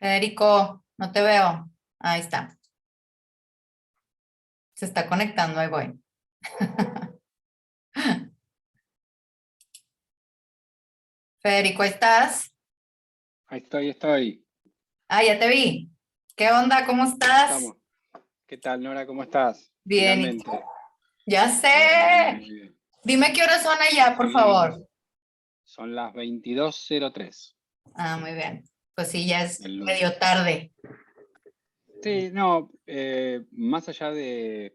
Federico, no te veo. Ahí está. Se está conectando, ahí voy. Federico, ¿ahí estás? Ahí estoy. Ah, ya te vi. ¿Qué onda? ¿Cómo Acá estás? estamos. ¿Qué tal, Nora? ¿Cómo estás? Bien, ¿y tú? Finalmente. Ya Bien, sé. muy bien. Dime qué horas son allá, por favor. Conseguimos. Son las 22:03 Ah, muy bien. Pues sí, ya es del lunes. medio tarde. Sí, no, más allá del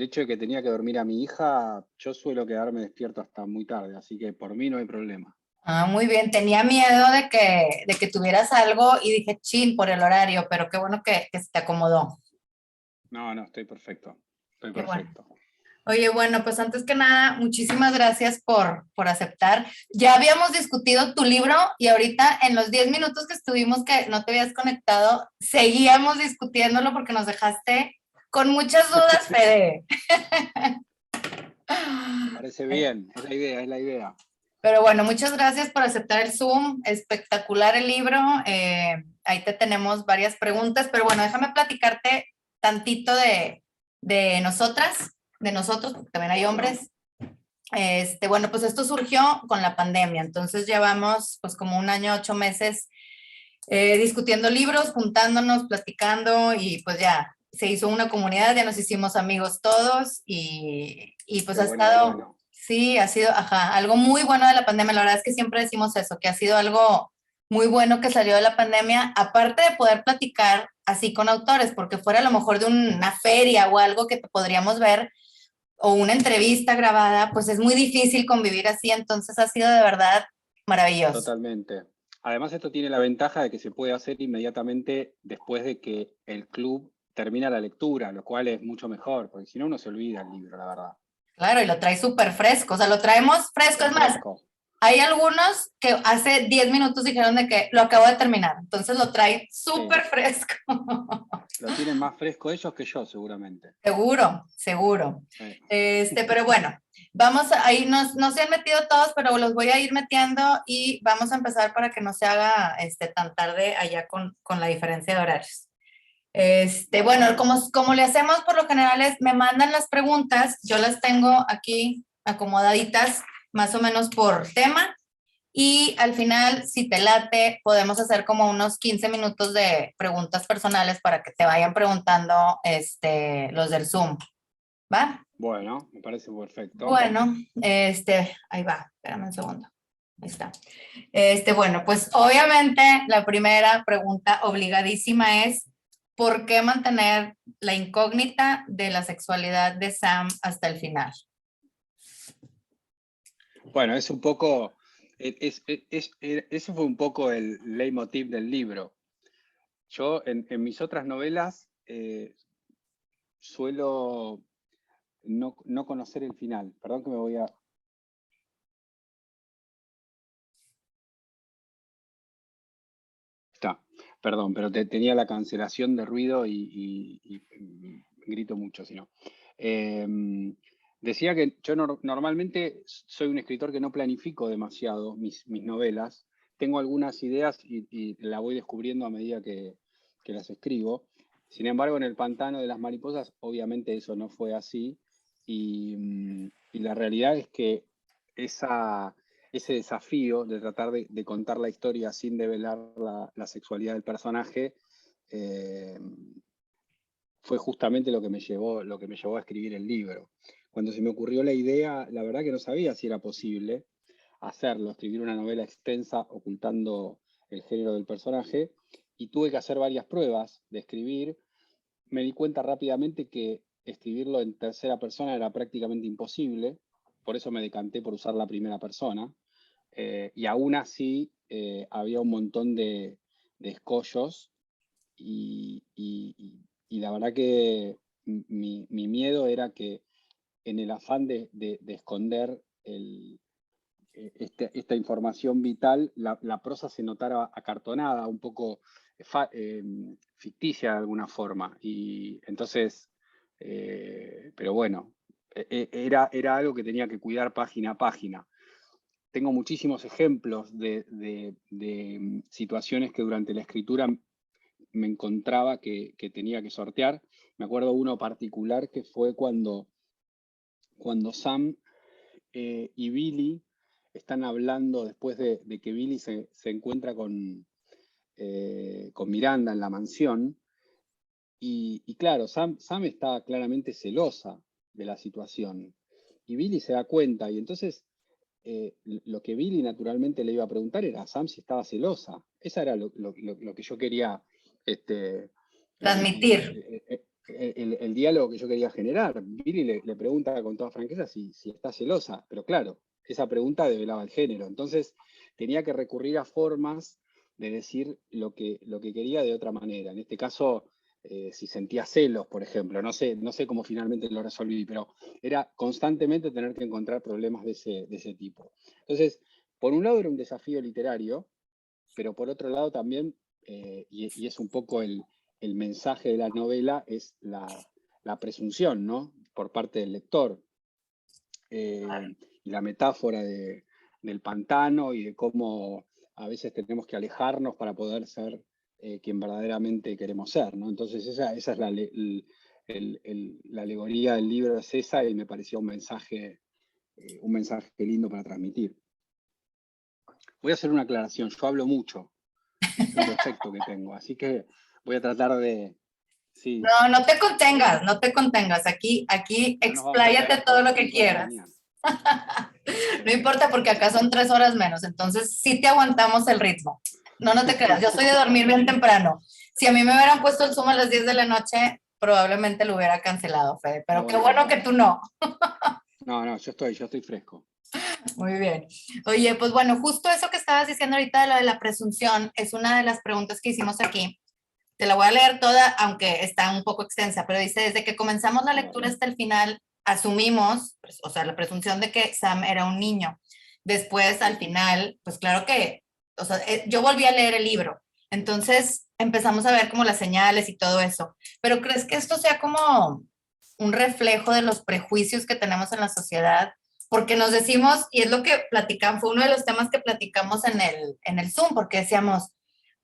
hecho de que tenía que dormir a mi hija, yo suelo quedarme despierto hasta muy tarde, así que por mí no hay problema. Ah, muy bien. Tenía miedo de que tuvieras algo y dije, chin, por el horario, pero qué bueno que se te acomodó. No, no, estoy perfecto. Estoy Qué bueno. perfecto. Oye, bueno, pues antes que nada, muchísimas gracias por aceptar. Ya habíamos discutido tu libro y ahorita en los 10 minutos que estuvimos que no te habías conectado, seguíamos discutiéndolo porque nos dejaste con muchas dudas, Fede. Me parece bien, es la idea, es la idea. Pero bueno, muchas gracias por aceptar el Zoom. Espectacular el libro. Ahí te tenemos varias preguntas, pero bueno, déjame platicarte tantito de nosotras, de nosotros, porque también hay Bueno, hombres. Bueno, pues esto surgió con la pandemia, entonces llevamos pues como 1 año, 8 meses discutiendo libros, juntándonos, platicando y pues ya se hizo una comunidad, ya nos hicimos amigos todos y pues qué ha bueno, qué estado, bueno. sí, ha sido, ajá, algo muy bueno de la pandemia. La verdad es que siempre decimos eso, que ha sido algo muy bueno que salió de la pandemia, aparte de poder platicar así con autores, porque fuera a lo mejor de una feria o algo que podríamos ver o una entrevista grabada, pues es muy difícil convivir así, entonces ha sido de verdad maravilloso. Totalmente. Además, esto tiene la ventaja de que se puede hacer inmediatamente después de que el club termina la lectura, lo cual es mucho mejor, porque si no uno se olvida el libro, la verdad. Claro, y lo trae súper fresco, o sea, lo traemos fresco. Súper Es más, fresco. hay algunos que hace 10 minutos dijeron de que lo acabo de terminar, entonces lo trae Sí, súper fresco. lo tienen más fresco ellos que yo, seguramente. Seguro, seguro. Sí. Pero bueno, vamos a, ahí no se han metido todos, pero los voy a ir metiendo y vamos a empezar para que no se haga tan tarde allá con la diferencia de horarios. Bueno, como le hacemos por lo general es, me mandan las preguntas, yo las tengo aquí acomodaditas más o menos por tema y al final, si te late, podemos hacer como unos 15 minutos de preguntas personales para que te vayan preguntando los del Zoom, ¿va? Bueno, me parece perfecto. Bueno, ahí va, espérame un segundo. Ahí está. Bueno, pues obviamente la primera pregunta obligadísima es, ¿por qué mantener la incógnita de la sexualidad de Sam hasta el final? Bueno, es un poco, ese fue un poco el leitmotiv del libro. Yo en mis otras novelas suelo no conocer el final. Perdón que me voy a... Está, perdón, pero tenía la cancelación de ruido y grito mucho, si no. Decía que yo normalmente soy un escritor que no planifico demasiado mis novelas. Tengo algunas ideas y las voy descubriendo a medida que las escribo. Sin embargo, en El pantano de las mariposas, obviamente eso no fue así. Y la realidad es que ese desafío de tratar de contar la historia sin develar la sexualidad del personaje fue justamente lo que me llevó a escribir el libro. Cuando se me ocurrió la idea, la verdad que no sabía si era posible hacerlo, escribir una novela extensa ocultando el género del personaje, y tuve que hacer varias pruebas de escribir. Me di cuenta rápidamente que escribirlo en tercera persona era prácticamente imposible, por eso me decanté por usar la primera persona. Y aún así había un montón de escollos y la verdad que mi miedo era que en el afán de esconder esta información vital, la prosa se notara acartonada, un poco ficticia de alguna forma. Y entonces, pero bueno, era algo que tenía que cuidar página a página. tengo muchísimos ejemplos de situaciones que durante la escritura me encontraba que tenía que sortear. Me acuerdo uno particular que fue cuando Sam y Billy están hablando después de que Billy se encuentra con Miranda en la mansión. Y claro, Sam está claramente celosa de la situación. Y Billy se da cuenta, y entonces lo que Billy naturalmente le iba a preguntar era a Sam si estaba celosa. Esa era lo que yo quería, Transmitir. el diálogo que yo quería generar. Billy le pregunta con toda franqueza si está celosa, pero claro, esa pregunta develaba el género. Entonces tenía que recurrir a formas de decir lo que quería de otra manera. En este caso, si sentía celos, por ejemplo, no sé cómo finalmente lo resolví, pero era constantemente tener que encontrar problemas de ese tipo. Entonces, por un lado era un desafío literario, pero por otro lado también, y es un poco el mensaje de la novela, es la presunción, ¿no? Por parte del lector. Y la metáfora del pantano y de cómo a veces tenemos que alejarnos para poder ser quien verdaderamente queremos ser, ¿no? Entonces esa es la alegoría del libro, es esa, y me pareció un mensaje lindo para transmitir. Voy a hacer una aclaración, yo hablo mucho, es un defecto que tengo, así que voy a tratar de... Sí, No, no te contengas, no te contengas. Aquí no nos vamos a expláyate quedar todo hasta lo las que 5 de la quieras. mañana. No importa porque acá son 3 horas menos, entonces sí te aguantamos el ritmo. No, no te creas, yo soy de dormir bien temprano. Si a mí me hubieran puesto el Zoom a las 10 de la noche, probablemente lo hubiera cancelado, Fede, pero qué bueno que tú no. No, yo estoy fresco. Muy bien. Oye, pues bueno, justo eso que estabas diciendo ahorita de lo de la presunción es una de las preguntas que hicimos aquí. Te la voy a leer toda, aunque está un poco extensa, pero dice, desde que comenzamos la lectura hasta el final, asumimos, pues, o sea, la presunción de que Sam era un niño. Después, al final, pues claro que, o sea, yo volví a leer el libro, entonces empezamos a ver como las señales y todo eso. Pero ¿crees que esto sea como un reflejo de los prejuicios que tenemos en la sociedad? Porque nos decimos, y es lo que platicamos, fue uno de los temas que platicamos en el Zoom, porque decíamos,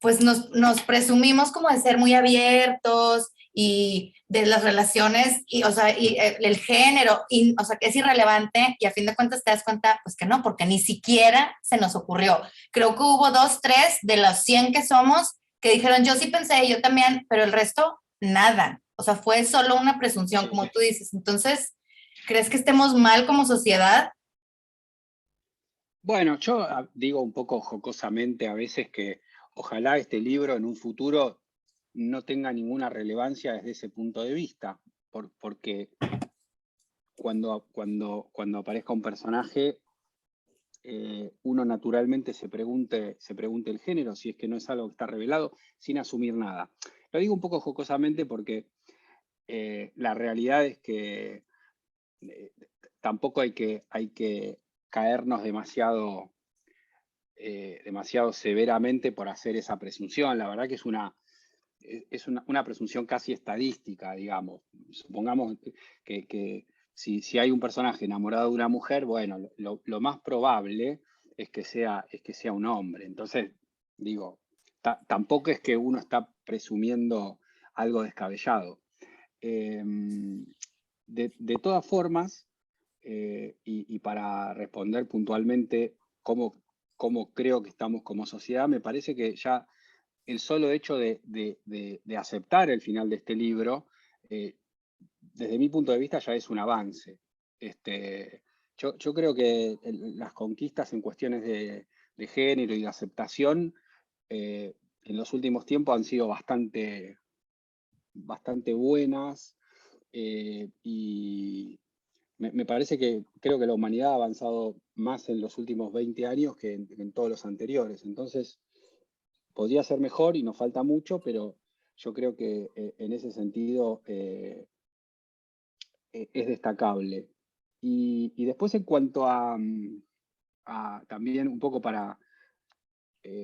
pues nos presumimos como de ser muy abiertos y de las relaciones, y, o sea, y el género, y, o sea, que es irrelevante, y a fin de cuentas te das cuenta, pues que no, porque ni siquiera se nos ocurrió. Creo que hubo 2, 3 de los 100 que somos que dijeron, yo sí pensé, yo también, pero el resto, nada. O sea, fue solo una presunción, como tú dices. Entonces, ¿crees que estemos mal como sociedad? Bueno, yo digo un poco jocosamente a veces que ojalá este libro en un futuro no tenga ninguna relevancia desde ese punto de vista, porque cuando aparezca un personaje, uno naturalmente se pregunte el género, si es que no es algo que está revelado, sin asumir nada. Lo digo un poco jocosamente porque la realidad es que tampoco hay que caernos demasiado severamente por hacer esa presunción. La verdad que es una presunción casi estadística, digamos. Supongamos que si hay un personaje enamorado de una mujer, bueno, lo más probable es que sea un hombre. Entonces, digo, tampoco es que uno está presumiendo algo descabellado. De todas formas, y para responder puntualmente cómo creo que estamos como sociedad, me parece que ya el solo hecho de aceptar el final de este libro, desde mi punto de vista ya es un avance. Yo creo que las conquistas en cuestiones de género y de aceptación en los últimos tiempos han sido bastante buenas, y me parece que creo que la humanidad ha avanzado más en los últimos 20 años que en todos los anteriores. Entonces, podría ser mejor y nos falta mucho, pero yo creo que en ese sentido es destacable. Y después en cuanto a también un poco para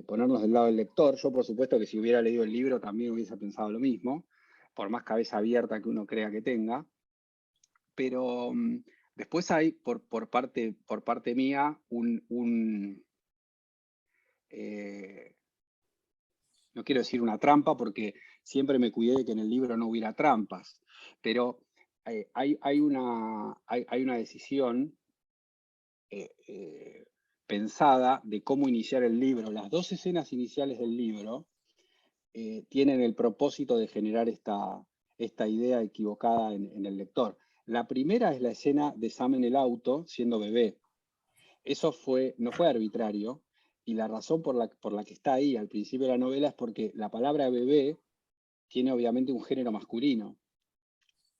ponernos del lado del lector, yo por supuesto que si hubiera leído el libro también hubiese pensado lo mismo, por más cabeza abierta que uno crea que tenga, pero Después hay, por parte mía, no quiero decir una trampa, porque siempre me cuidé de que en el libro no hubiera trampas, pero hay una decisión pensada de cómo iniciar el libro. Las dos escenas iniciales del libro tienen el propósito de generar esta idea equivocada en el lector. La primera es la escena de Sam en el auto, siendo bebé. Eso no fue arbitrario, y la razón por la que está ahí al principio de la novela es porque la palabra bebé tiene obviamente un género masculino.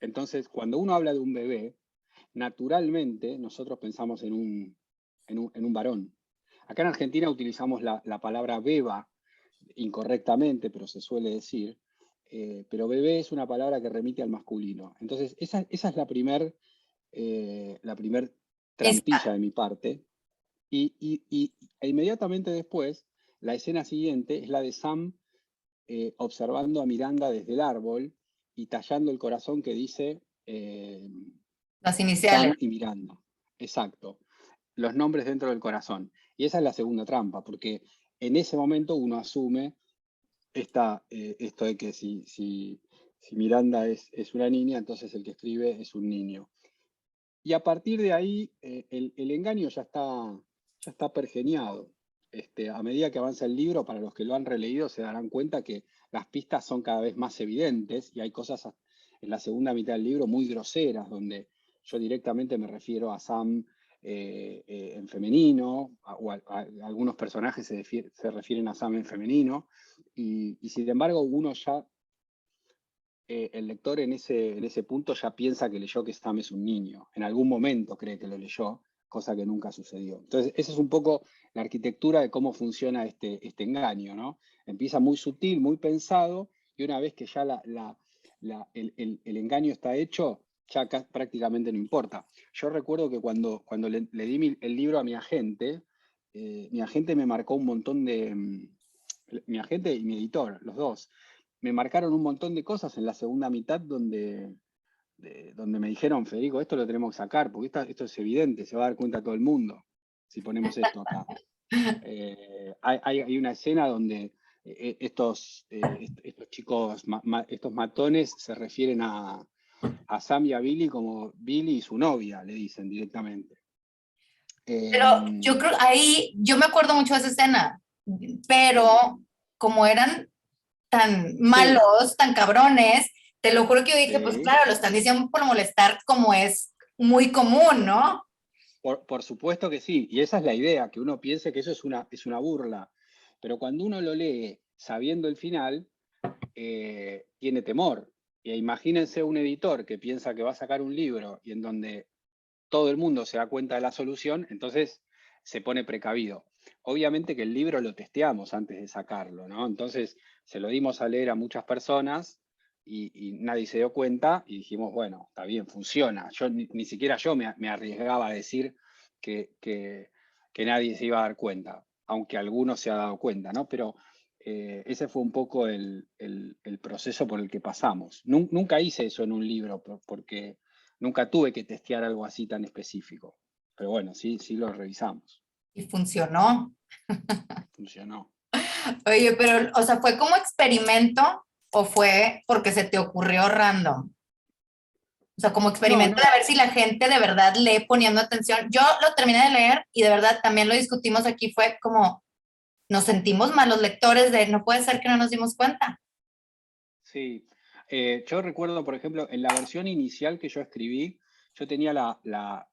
Entonces, cuando uno habla de un bebé, naturalmente nosotros pensamos en un varón. Acá en Argentina utilizamos la palabra beba incorrectamente, pero se suele decir, pero bebé es una palabra que remite al masculino. Entonces, esa es la primer trampilla de mi parte. E inmediatamente después, la escena siguiente es la de Sam observando a Miranda desde el árbol y tallando el corazón que dice Las iniciales. Sam y Miranda. Exacto. Los nombres dentro del corazón. Y esa es la segunda trampa, porque en ese momento uno asume esto de que si Miranda es una niña, entonces el que escribe es un niño. Y a partir de ahí, el engaño ya está pergeñado. A medida que avanza el libro, para los que lo han releído, se darán cuenta que las pistas son cada vez más evidentes, y hay cosas en la segunda mitad del libro muy groseras, donde yo directamente me refiero a Sam en femenino, o algunos personajes se refieren a Sam en femenino, y sin embargo uno ya, el lector en ese punto ya piensa que leyó que Sam es un niño. En algún momento cree que lo leyó, cosa que nunca sucedió. Entonces, esa es un poco la arquitectura de cómo funciona este engaño, ¿no? Empieza muy sutil, muy pensado, y una vez que ya el engaño está hecho, ya prácticamente no importa. Yo recuerdo que cuando le di el libro a mi agente me marcó un montón de... Mi agente y mi editor, los dos, me marcaron un montón de cosas en la segunda mitad donde me dijeron: Federico, esto lo tenemos que sacar, porque esto es evidente, se va a dar cuenta todo el mundo si ponemos esto acá. Hay una escena donde estos chicos, estos matones, se refieren a Sam y a Billy como Billy y su novia, le dicen directamente. Pero yo creo, ahí, yo me acuerdo mucho de esa escena, pero como eran tan malos, sí, tan cabrones, te lo juro que yo dije, pues sí. claro, lo están diciendo por molestar, como es muy común, ¿no? Por supuesto que sí, y esa es la idea, que uno piense que eso es una burla, pero cuando uno lo lee sabiendo el final, tiene temor. Y imagínense un editor que piensa que va a sacar un libro y en donde todo el mundo se da cuenta de la solución, entonces se pone precavido. Obviamente que el libro lo testeamos antes de sacarlo, ¿no? Entonces se lo dimos a leer a muchas personas y nadie se dio cuenta, y dijimos, bueno, está bien, funciona. Yo ni siquiera yo me arriesgaba a decir que nadie se iba a dar cuenta, aunque alguno se ha dado cuenta, ¿no? Pero ese fue un poco el proceso por el que pasamos. Nunca hice eso en un libro, porque nunca tuve que testear algo así tan específico. Pero bueno, sí lo revisamos. Y funcionó. Funcionó. Oye, pero, o sea, ¿fue como experimento o fue porque se te ocurrió random? O sea, como No, experimento no. de ver si la gente de verdad lee poniendo atención. Yo lo terminé de leer y de verdad también lo discutimos aquí, fue como, nos sentimos malos lectores de, no puede ser que no nos dimos cuenta. Sí. Yo recuerdo, por ejemplo, en la versión inicial que yo escribí, yo tenía la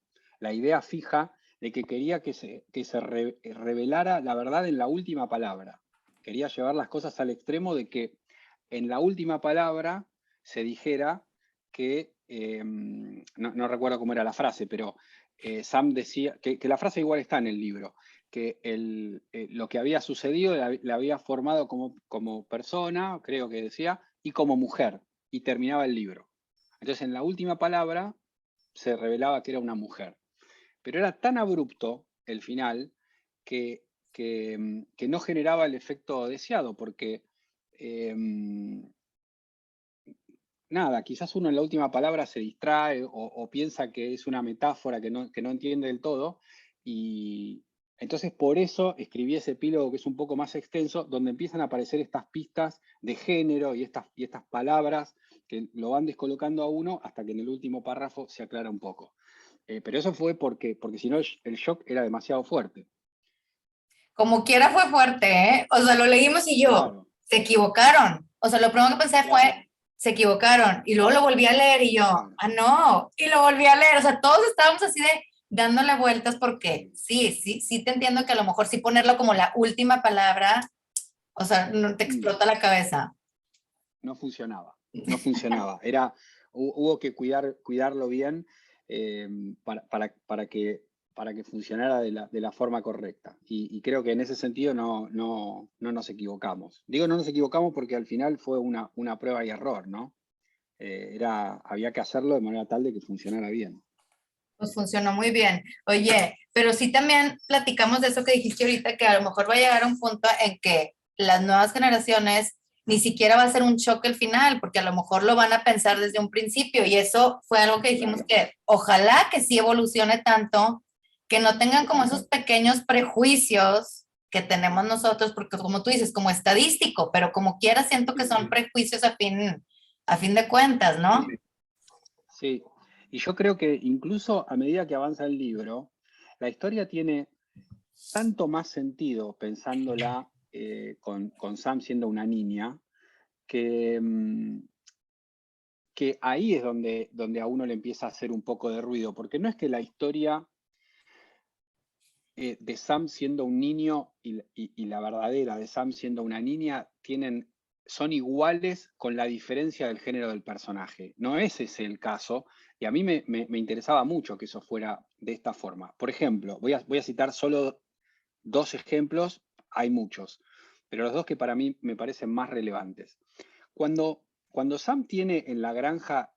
idea fija de que quería que se revelara la verdad en la última palabra. Quería llevar las cosas al extremo de que en la última palabra se dijera que, no recuerdo cómo era la frase, pero Sam decía, que la frase igual está en el libro, que lo que había sucedido le había formado como persona, creo que decía, y como mujer, y terminaba el libro. Entonces, en la última palabra se revelaba que era una mujer. Pero era tan abrupto el final que no generaba el efecto deseado, porque nada, quizás uno en la última palabra se distrae o piensa que es una metáfora que no entiende del todo, y entonces por eso escribí ese epílogo que es un poco más extenso, donde empiezan a aparecer estas pistas de género y estas palabras que lo van descolocando a uno hasta que en el último párrafo se aclara un poco. Pero eso fue porque si no el shock era demasiado fuerte. Como quiera fue fuerte, ¿eh? O sea, lo leímos y yo, Claro, se equivocaron. O sea, lo primero que pensé claro, fue, se equivocaron. Y luego lo volví a leer y yo, claro. ah, no. Y lo volví a leer. O sea, todos estábamos así de dándole vueltas porque sí te entiendo que a lo mejor sí ponerlo como la última palabra, o sea, no te Mm. explota la cabeza. No funcionaba, no funcionaba. Hubo que cuidarlo bien eh, para que funcionara de la forma correcta. Y creo que en ese sentido no nos equivocamos. Digo no nos equivocamos porque al final fue una prueba y error, ¿no? Había que hacerlo de manera tal de que funcionara bien. Pues funcionó muy bien. Oye, pero sí también platicamos de eso que dijiste ahorita, que a lo mejor va a llegar a un punto en que las nuevas generaciones ni siquiera va a ser un choque el final, porque a lo mejor lo van a pensar desde un principio. Y eso fue algo que dijimos Claro. que ojalá que sí evolucione tanto, que no tengan como esos pequeños prejuicios que tenemos nosotros, porque como tú dices, como estadístico, pero como quiera siento que son prejuicios a fin de cuentas, ¿no? Sí, y yo creo que incluso a medida que avanza el libro, la historia tiene tanto más sentido pensándola con Sam siendo una niña, que, que ahí es donde a uno le empieza a hacer un poco de ruido, porque no es que la historia de Sam siendo un niño y la verdadera de Sam siendo una niña son iguales con la diferencia del género del personaje. No es ese el caso, y a mí me interesaba mucho que eso fuera de esta forma. Por ejemplo, voy a citar solo 2 ejemplos, hay muchos, pero los 2 que para mí me parecen más relevantes. Cuando Sam tiene en la granja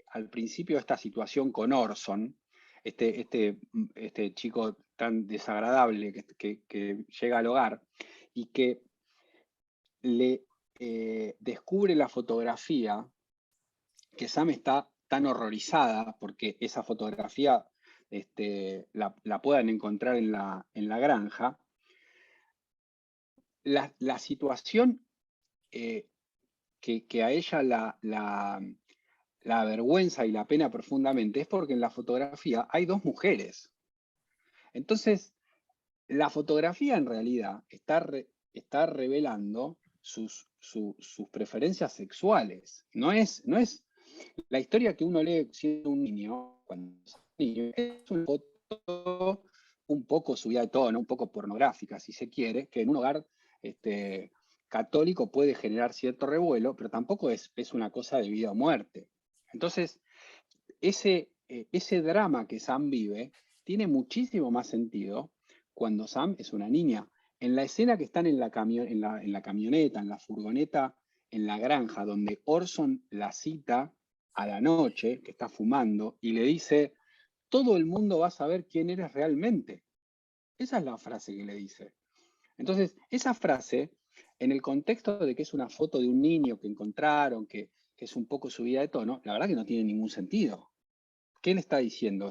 al principio esta situación con Orson, este chico tan desagradable que llega al hogar y que le descubre la fotografía, que Sam está tan horrorizada porque esa fotografía la puedan encontrar en la granja, la situación que a ella la avergüenza y la pena profundamente es porque en la fotografía hay 2 mujeres. Entonces, la fotografía en realidad está revelando sus preferencias sexuales. No es la historia que uno lee siendo un niño, cuando es un niño, es una foto un poco subida de tono, un poco pornográfica, si se quiere, que en un hogar católico puede generar cierto revuelo, pero tampoco es una cosa de vida o muerte. Entonces, ese drama que Sam vive tiene muchísimo más sentido cuando Sam es una niña. En la escena que están en la camioneta, en la furgoneta, en la granja, donde Orson la cita a la noche, que está fumando, y le dice, todo el mundo va a saber quién eres realmente. Esa es la frase que le dice. Entonces, esa frase, en el contexto de que es una foto de un niño que encontraron, que es un poco subida de tono, la verdad que no tiene ningún sentido. ¿Qué le está diciendo?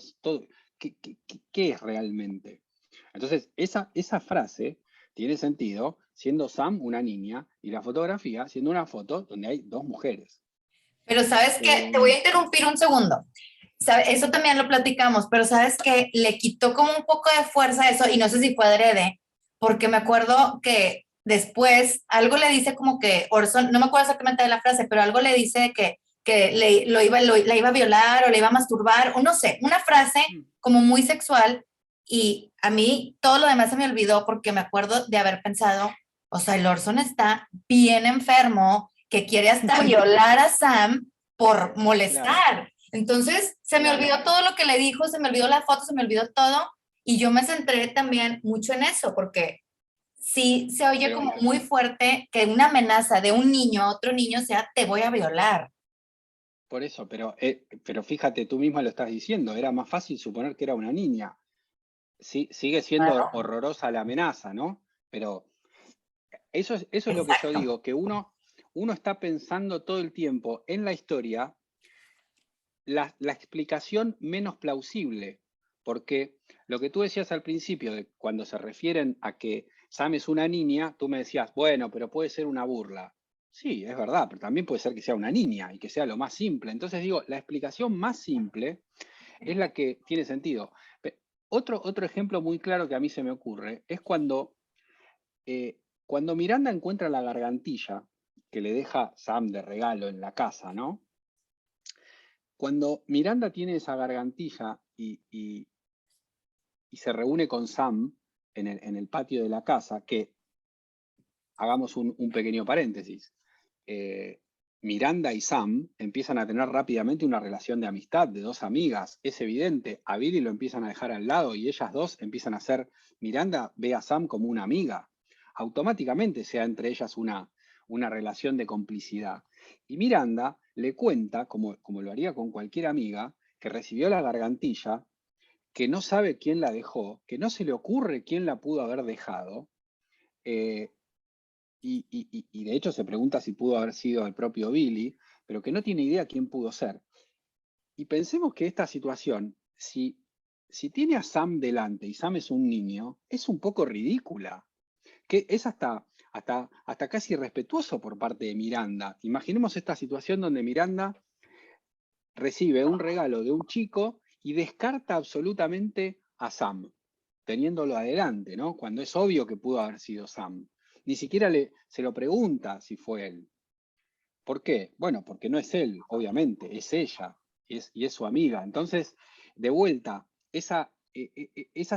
¿Qué es realmente? Entonces, esa frase tiene sentido siendo Sam una niña y la fotografía siendo una foto donde hay 2 mujeres. Pero sabes qué, te voy a interrumpir un segundo. Eso también lo platicamos, pero sabes que le quitó como un poco de fuerza a eso, y no sé si fue adrede, porque me acuerdo que después algo le dice como que Orson, no me acuerdo exactamente de la frase, pero algo le dice que la iba a violar o le iba a masturbar, o no sé, una frase como muy sexual, y a mí todo lo demás se me olvidó porque me acuerdo de haber pensado, o sea, el Orson está bien enfermo, que quiere hasta violar a Sam por molestar. Claro, Entonces, se me olvidó todo lo que le dijo, se me olvidó la foto, se me olvidó todo, y yo me centré también mucho en eso, porque sí se oye sí. como muy fuerte que una amenaza de un niño a otro niño sea, te voy a violar. Por eso, pero fíjate, tú misma lo estás diciendo, era más fácil suponer que era una niña. Sí, sigue siendo Claro. horrorosa la amenaza, ¿no? Pero eso es lo que yo Exacto. digo, que uno uno está pensando todo el tiempo en la historia la explicación menos plausible, porque lo que tú decías al principio, de cuando se refieren a que Sam es una niña, tú me decías, bueno, pero puede ser una burla. Sí, es verdad, pero también puede ser que sea una niña y que sea lo más simple. Entonces digo, la explicación más simple es la que tiene sentido. Otro ejemplo muy claro que a mí se me ocurre es cuando Miranda encuentra la gargantilla que le deja Sam de regalo en la casa, ¿no? Cuando Miranda tiene esa gargantilla y se reúne con Sam en el patio de la casa, que hagamos un pequeño paréntesis. Miranda y Sam empiezan a tener rápidamente una relación de amistad, de dos amigas. Es evidente, a Billy lo empiezan a dejar al lado y ellas dos empiezan a ser, Miranda ve a Sam como una amiga. Automáticamente se da entre ellas una relación de complicidad. Y Miranda le cuenta, como lo haría con cualquier amiga, que recibió la gargantilla, que no sabe quién la dejó, que no se le ocurre quién la pudo haber dejado, y de hecho se pregunta si pudo haber sido el propio Billy, pero que no tiene idea quién pudo ser. Y pensemos que esta situación, si tiene a Sam delante y Sam es un niño, es un poco ridícula, que es hasta casi irrespetuoso por parte de Miranda. Imaginemos esta situación donde Miranda recibe un regalo de un chico y descarta absolutamente a Sam, teniéndolo adelante, ¿no? Cuando es obvio que pudo haber sido Sam. Ni siquiera se lo pregunta si fue él. ¿Por qué? Bueno, porque no es él, obviamente, es ella, y es su amiga. Entonces, de vuelta, esa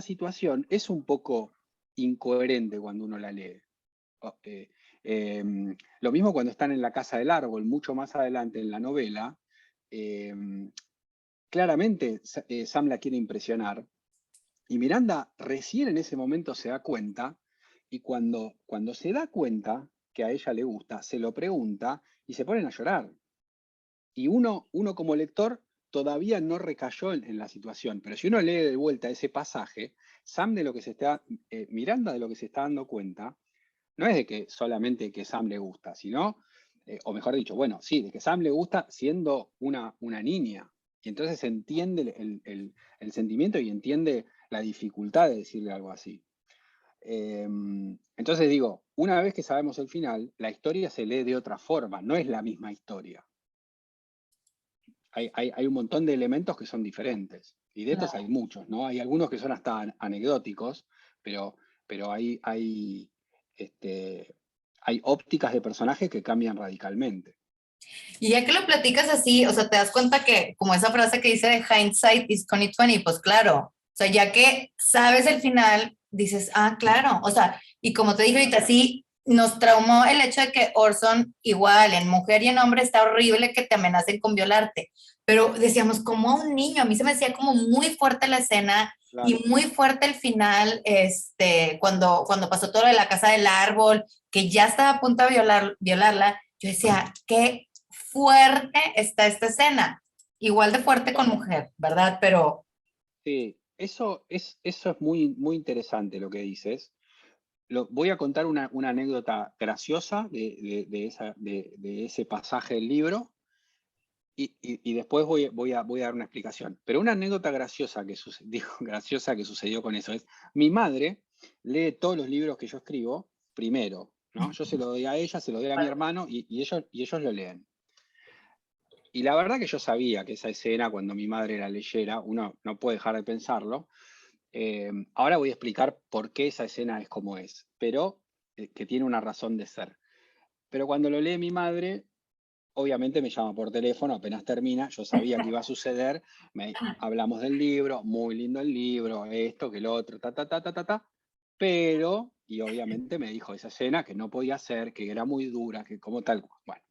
situación es un poco incoherente cuando uno la lee. Lo mismo cuando están en la casa del árbol, mucho más adelante en la novela, claramente Sam la quiere impresionar, y Miranda recién en ese momento se da cuenta, y cuando se da cuenta que a ella le gusta, se lo pregunta y se ponen a llorar. Y uno como lector todavía no recayó en la situación, pero si uno lee de vuelta ese pasaje, Miranda de lo que se está dando cuenta, no es de que solamente que Sam le gusta, sino, o mejor dicho, bueno, sí, de que Sam le gusta siendo una niña. Y entonces entiende el sentimiento y entiende la dificultad de decirle algo así. Entonces digo, una vez que sabemos el final, la historia se lee de otra forma, no es la misma historia. Hay un montón de elementos que son diferentes. Y de estos hay muchos, ¿no? Hay algunos que son hasta anecdóticos, pero hay ópticas de personajes que cambian radicalmente. Y ya que lo platicas así, o sea, te das cuenta que como esa frase que dice de hindsight is 20/20, pues claro, o sea, ya que sabes el final, dices, ah, claro, o sea, y como te dije ahorita, sí, nos traumó el hecho de que Orson, igual, en mujer y en hombre, está horrible que te amenacen con violarte, pero decíamos, como a un niño, a mí se me hacía como muy fuerte la escena, Claro. y muy fuerte el final, cuando pasó todo lo de la casa del árbol, que ya estaba a punto de violarla, yo decía, qué fuerte está esta escena. Igual de fuerte con mujer, ¿verdad? Pero... Sí, eso es muy, muy interesante lo que dices. Voy a contar una anécdota graciosa de ese pasaje del libro, y después voy a dar una explicación. Pero una anécdota graciosa graciosa que sucedió con eso es, mi madre lee todos los libros que yo escribo primero, ¿no? Yo se lo doy a ella, se lo doy a mi hermano, y ellos lo leen. Y la verdad que yo sabía que esa escena, cuando mi madre la leyera, uno no puede dejar de pensarlo. Ahora voy a explicar por qué esa escena es como es, pero que tiene una razón de ser. Pero cuando lo lee mi madre, obviamente me llama por teléfono, apenas termina, yo sabía que iba a suceder, hablamos del libro, muy lindo el libro, esto, que lo otro, pero, y obviamente me dijo esa escena que no podía ser, que era muy dura, que como tal, bueno.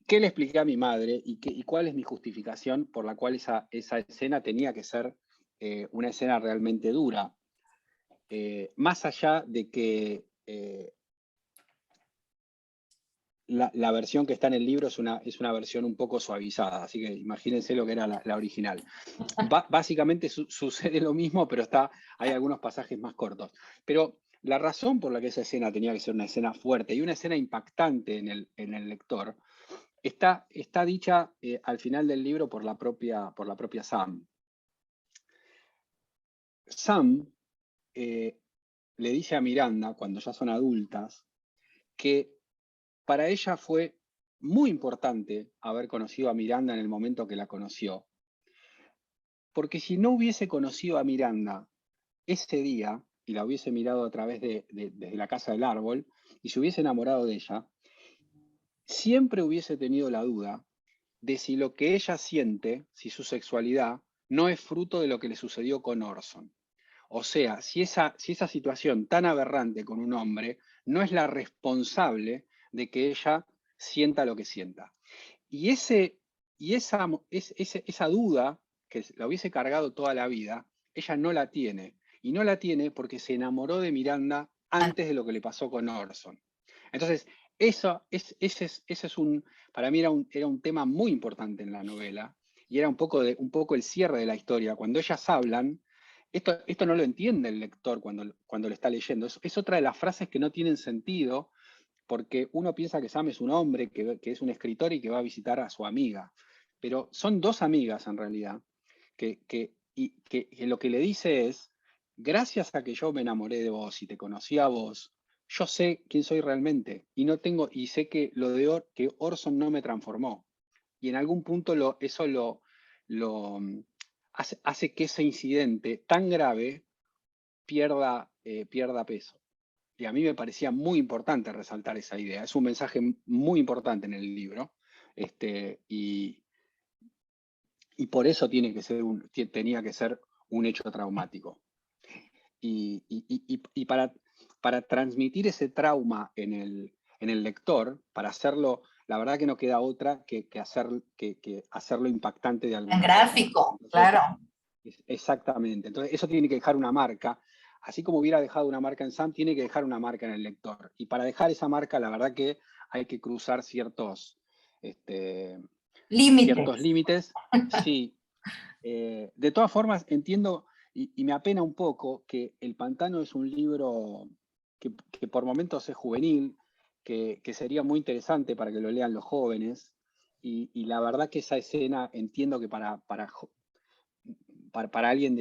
¿Qué le expliqué a mi madre y cuál es mi justificación por la cual esa escena tenía que ser una escena realmente dura? Más allá de que la versión que está en el libro es una versión un poco suavizada, así que imagínense lo que era la original. Básicamente sucede lo mismo, pero hay algunos pasajes más cortos. Pero la razón por la que esa escena tenía que ser una escena fuerte y una escena impactante en el lector está dicha al final del libro por la propia Sam. Sam le dice a Miranda, cuando ya son adultas, que para ella fue muy importante haber conocido a Miranda en el momento que la conoció. Porque si no hubiese conocido a Miranda ese día y la hubiese mirado a través desde la casa del árbol y se hubiese enamorado de ella, siempre hubiese tenido la duda de si lo que ella siente, si su sexualidad, no es fruto de lo que le sucedió con Orson. O sea, si esa situación tan aberrante con un hombre no es la responsable de que ella sienta lo que sienta. Y esa duda, que la hubiese cargado toda la vida, ella no la tiene. Y no la tiene porque se enamoró de Miranda antes de lo que le pasó con Orson. Entonces, para mí era un tema muy importante en la novela, y era un poco el cierre de la historia. Cuando ellas hablan, esto no lo entiende el lector cuando lo está leyendo. Es otra de las frases que no tienen sentido, porque uno piensa que Sam es un hombre, que es un escritor y que va a visitar a su amiga. Pero son dos amigas en realidad, que lo que le dice es, gracias a que yo me enamoré de vos y te conocí a vos, yo sé quién soy realmente y sé que que Orson no me transformó. Y en algún punto eso hace que ese incidente tan grave pierda peso. Y a mí me parecía muy importante resaltar esa idea. Es un mensaje muy importante en el libro. Y por eso tenía que ser un hecho traumático. Y para transmitir ese trauma en el lector, para hacerlo, la verdad que no queda otra que hacerlo impactante de En alguna forma. gráfico, Entonces, claro. exactamente. Entonces, eso tiene que dejar una marca. Así como hubiera dejado una marca en Sam, tiene que dejar una marca en el lector. Y para dejar esa marca, la verdad que hay que cruzar ciertos Límites. límites. Sí. De todas formas, entiendo y me apena un poco que El Pantano es un libro que por momentos es juvenil, que sería muy interesante para que lo lean los jóvenes. Y la verdad que esa escena entiendo que para alguien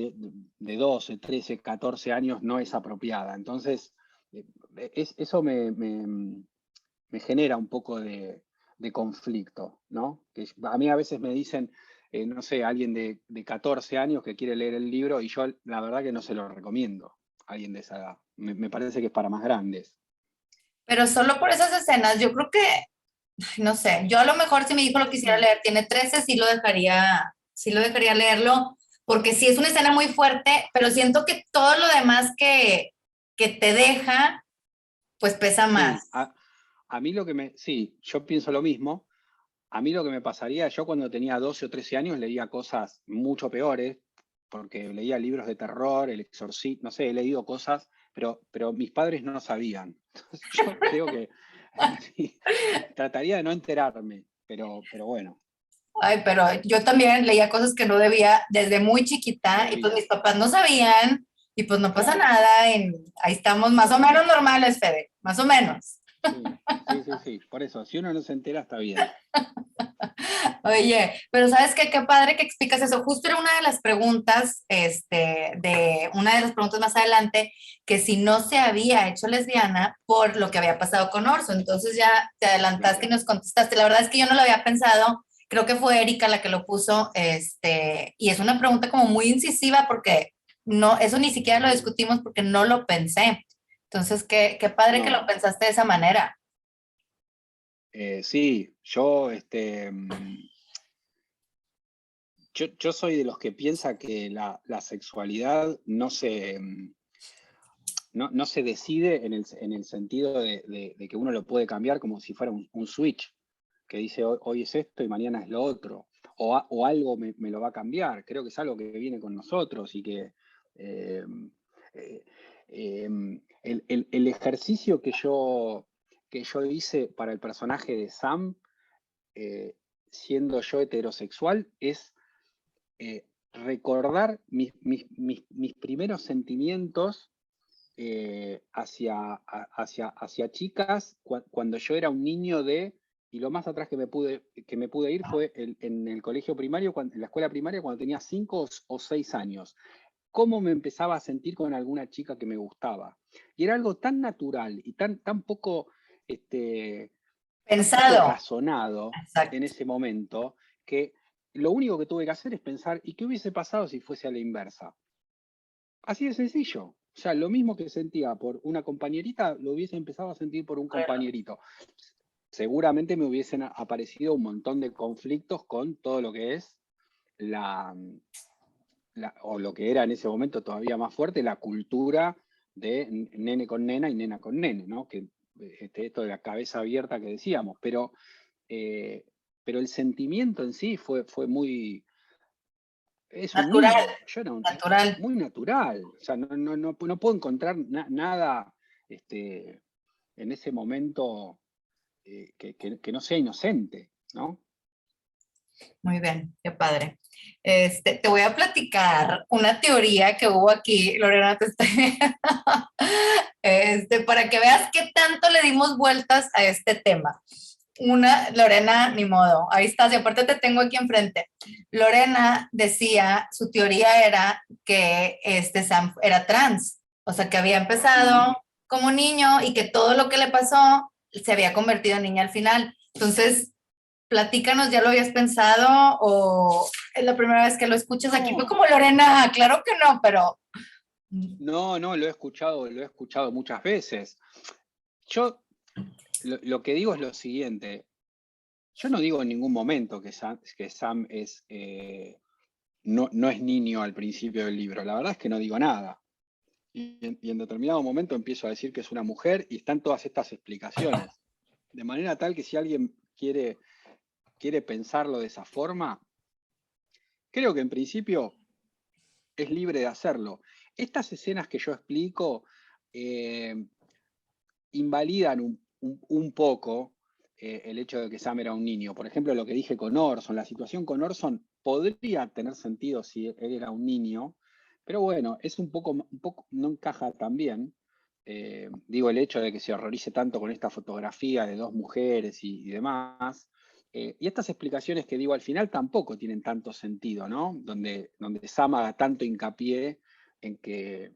de 12, 13, 14 años no es apropiada. Entonces, eso me genera un poco de conflicto, ¿no? Que a mí a veces me dicen, no sé, alguien de 14 años que quiere leer el libro y yo la verdad que no se lo recomiendo a alguien de esa edad. Me parece que es para más grandes. Pero solo por esas escenas, yo creo que, no sé, yo a lo mejor si mi hijo lo quisiera leer, tiene 13, sí lo dejaría leerlo, porque sí es una escena muy fuerte, pero siento que todo lo demás que te deja, pues pesa Sí, más. a mí sí, yo pienso lo mismo. A mí lo que me pasaría, yo cuando tenía 12 o 13 años leía cosas mucho peores, porque leía libros de terror, El Exorcista, no sé, he leído cosas, pero mis padres no sabían. Entonces, yo creo que sí, trataría de no enterarme, pero bueno, Ay, pero yo también leía cosas que no debía desde muy no chiquita y pues mis debías. papás no sabían y pues no pasa Claro, nada y ahí estamos más o claro. menos normales, Fede, más o menos. Sí, sí, sí, sí. Por eso, si uno no se entera, está bien. Oye, pero ¿sabes qué? Qué padre que explicas eso. Justo era una de las preguntas, de una de las preguntas más adelante, que si no se había hecho lesbiana por lo que había pasado con Orson. Entonces ya te adelantaste y Claro. nos contestaste. La verdad es que yo no lo había pensado. Creo que fue Erika la que lo puso, y es una pregunta como muy incisiva porque no, eso ni siquiera lo discutimos porque no lo pensé. Entonces, qué padre que lo No, pensaste de esa manera. sí, yo soy de los que piensa que la sexualidad no se decide en el sentido de que uno lo puede cambiar como si fuera un switch, que dice hoy es esto y mañana es lo otro, o algo me lo va a cambiar. Creo que es algo que viene con nosotros y que eh, eh, el ejercicio que yo hice para el personaje de Sam, eh, siendo yo heterosexual, es recordar mis primeros sentimientos hacia chicas cuando yo era un niño y lo más atrás que me pude ir fue en el colegio primario, en la escuela primaria, cuando tenía 5 o 6 años. Cómo me empezaba a sentir con alguna chica que me gustaba. Y era algo tan natural y tan poco, tan poco Pensado. razonado Exacto. en ese momento, que lo único que tuve que hacer es pensar, ¿y qué hubiese pasado si fuese a la inversa? Así de sencillo. O sea, lo mismo que sentía por una compañerita, lo hubiese empezado a sentir por un compañerito. Seguramente me hubiesen aparecido un montón de conflictos con todo lo que es o lo que era en ese momento todavía más fuerte, la cultura de nene con nena y nena con nene, ¿no? Que esto de la cabeza abierta que decíamos, pero el sentimiento en sí fue muy, es un Natural, niño, yo era natural. muy natural, o sea, no puedo encontrar nada en ese momento que no sea inocente, ¿no? Muy bien, qué padre. Te voy a platicar una teoría que hubo aquí, Lorena, te estoy... para que veas qué tanto le dimos vueltas a este tema. Lorena, ni modo, ahí estás, y aparte te tengo aquí enfrente. Lorena decía, su teoría era que Sam era trans, o sea, que había empezado como niño y que todo lo que le pasó se había convertido en niña al final. Entonces, platícanos, ¿ya lo habías pensado o es la primera vez que lo escuchas? Aquí fue como Lorena, claro que no, pero... No, lo he escuchado muchas veces. Yo lo que digo es lo siguiente. Yo no digo en ningún momento que Sam es, no es niño al principio del libro. La verdad es que no digo nada. Y en determinado momento empiezo a decir que es una mujer y están todas estas explicaciones. De manera tal que si alguien quiere pensarlo de esa forma, creo que en principio es libre de hacerlo. Estas escenas que yo explico invalidan un poco el hecho de que Sam era un niño. Por ejemplo, lo que dije con Orson, la situación con Orson podría tener sentido si él era un niño, pero bueno, es un poco no encaja tan bien. Digo, el hecho de que se horrorice tanto con esta fotografía de dos mujeres y demás. Y estas explicaciones que digo al final tampoco tienen tanto sentido, ¿no? Donde Sam haga tanto hincapié en que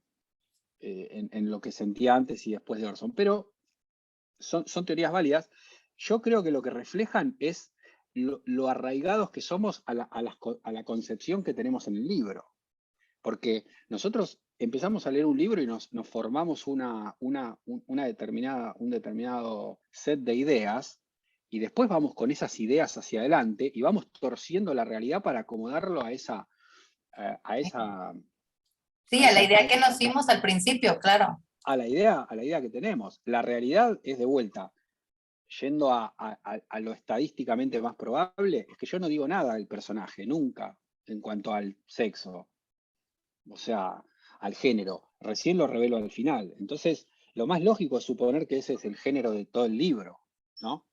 en lo que sentía antes y después de Orson. Pero son teorías válidas. Yo creo que lo que reflejan es lo arraigados que somos a la concepción que tenemos en el libro. Porque nosotros empezamos a leer un libro y nos formamos un determinado set de ideas, y después vamos con esas ideas hacia adelante y vamos torciendo la realidad para acomodarlo a esa Sí, a la idea que nos dimos al principio, claro. a la idea que tenemos. La realidad es, de vuelta, yendo a lo estadísticamente más probable, es que yo no digo nada del personaje, nunca, en cuanto al sexo, o sea, al género. Recién lo revelo al final. Entonces, lo más lógico es suponer que ese es el género de todo el libro, ¿no?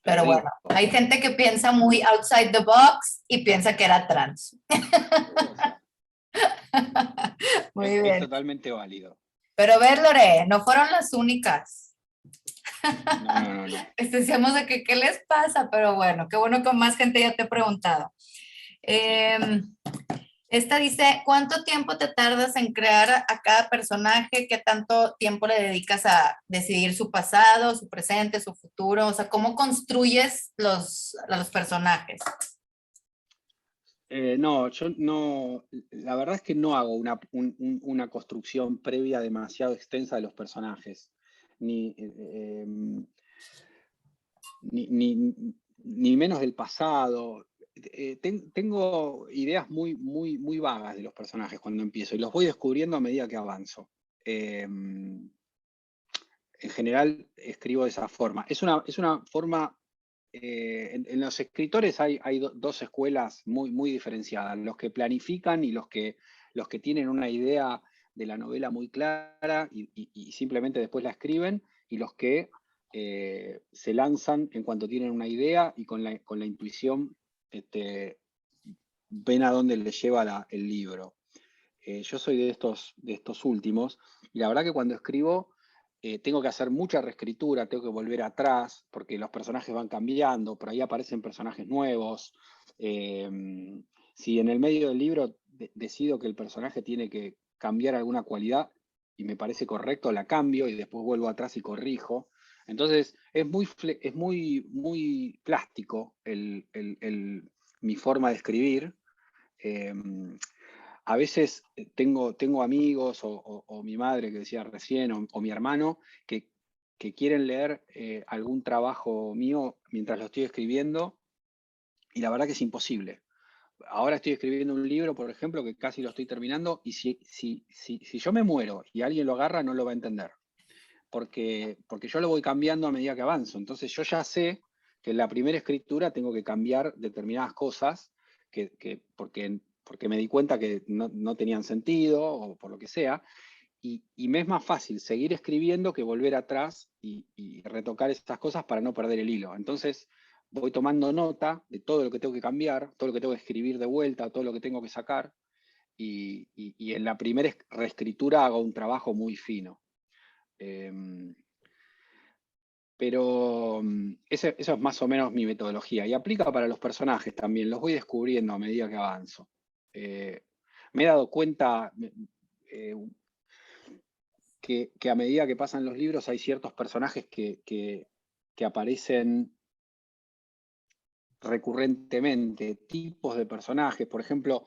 Pero bueno, hay gente que piensa muy outside the box y piensa que era trans. Muy bien. Es totalmente válido. Pero ver, Lore, no fueron las únicas. No. Decíamos de que qué les pasa, pero bueno, qué bueno que más gente ya te ha preguntado. Esta dice, ¿cuánto tiempo te tardas en crear a cada personaje? ¿Qué tanto tiempo le dedicas a decidir su pasado, su presente, su futuro? O sea, ¿cómo construyes los personajes? No, yo no, la verdad es que no hago una construcción previa demasiado extensa de los personajes, ni menos del pasado. Tengo ideas muy vagas de los personajes cuando empiezo y los voy descubriendo a medida que avanzo. En general escribo de esa forma. Es una forma, en los escritores hay dos escuelas muy diferenciadas: los que planifican y los que tienen una idea de la novela muy clara y simplemente después la escriben, y los que se lanzan en cuanto tienen una idea y con la intuición ven a dónde les lleva el libro. Yo soy de estos últimos, Y la verdad que cuando escribo tengo que hacer mucha reescritura, tengo que volver atrás, porque los personajes van cambiando, por ahí aparecen personajes nuevos. Si en el medio del libro decido que el personaje tiene que cambiar alguna cualidad y me parece correcto, la cambio y después vuelvo atrás y corrijo. Entonces es muy plástico mi forma de escribir. A veces tengo amigos o mi madre que decía recién, o mi hermano, que quieren leer algún trabajo mío mientras lo estoy escribiendo, y la verdad que es imposible. Ahora estoy escribiendo un libro, por ejemplo, que casi lo estoy terminando, y si yo me muero y alguien lo agarra, no lo va a entender. Porque yo lo voy cambiando a medida que avanzo. Entonces yo ya sé que en la primera escritura tengo que cambiar determinadas cosas porque me di cuenta que no tenían sentido o por lo que sea, y me es más fácil seguir escribiendo que volver atrás y retocar estas cosas para no perder el hilo. Entonces voy tomando nota de todo lo que tengo que cambiar, todo lo que tengo que escribir de vuelta, todo lo que tengo que sacar, y en la primera reescritura hago un trabajo muy fino. Pero eso es más o menos mi metodología, y aplica para los personajes también, los voy descubriendo a medida que avanzo. Me he dado cuenta que a medida que pasan los libros hay ciertos personajes que aparecen recurrentemente, tipos de personajes. Por ejemplo,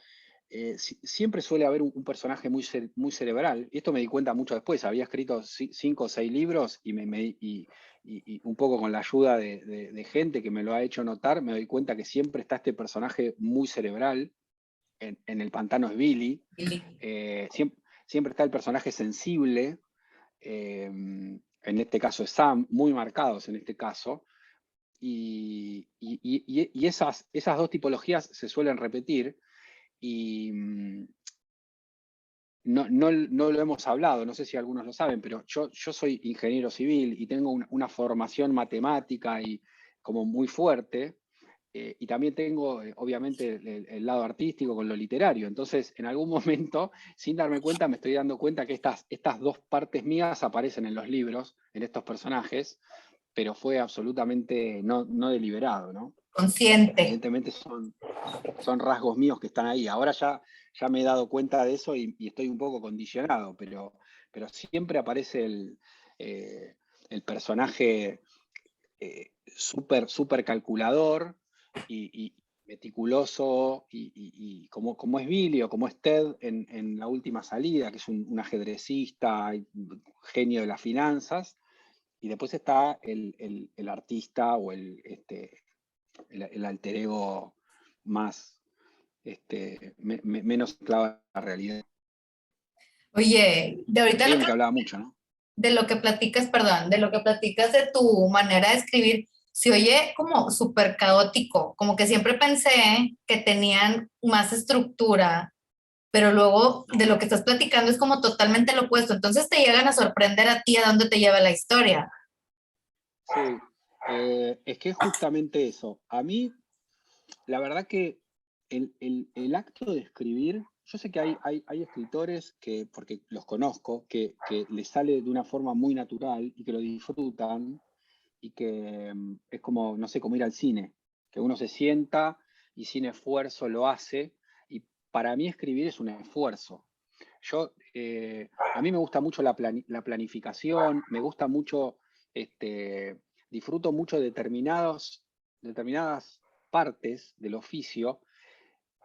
siempre suele haber un personaje muy cerebral, y esto me di cuenta mucho después. Había escrito 5 o 6 libros y un poco con la ayuda de gente que me lo ha hecho notar, me doy cuenta que siempre está este personaje muy cerebral. En El pantano es Billy. Siempre está el personaje sensible, en este caso es Sam, muy marcados en este caso. Y esas dos tipologías se suelen repetir, y no lo hemos hablado, no sé si algunos lo saben, pero yo soy ingeniero civil y tengo una formación matemática y como muy fuerte, y también tengo obviamente el lado artístico con lo literario. Entonces en algún momento, sin darme cuenta, me estoy dando cuenta que estas dos partes mías aparecen en los libros, en estos personajes, pero fue absolutamente no deliberado, ¿no? Consciente. Evidentemente son rasgos míos que están ahí. Ahora ya me he dado cuenta de eso y estoy un poco condicionado, pero siempre aparece el personaje súper calculador y meticuloso, y como es Billy o como es Ted en La última salida, que es un ajedrecista, genio de las finanzas. Y después está el artista o el alter ego más, menos claro a la realidad. Oye, de ahorita Vieron que hablaba mucho, ¿no? de lo que platicas, perdón, de lo que platicas de tu manera de escribir, se oye como súper caótico, como que siempre pensé que tenían más estructura, pero luego de lo que estás platicando es como totalmente lo opuesto. Entonces te llegan a sorprender a ti a dónde te lleva la historia. Sí, es que es justamente eso. A mí, la verdad que el acto de escribir, yo sé que hay escritores porque los conozco, que les sale de una forma muy natural y que lo disfrutan, y que es como, no sé, como ir al cine, que uno se sienta y sin esfuerzo lo hace, y para mí escribir es un esfuerzo. A mí me gusta mucho la planificación, me gusta mucho, disfruto mucho determinadas partes del oficio,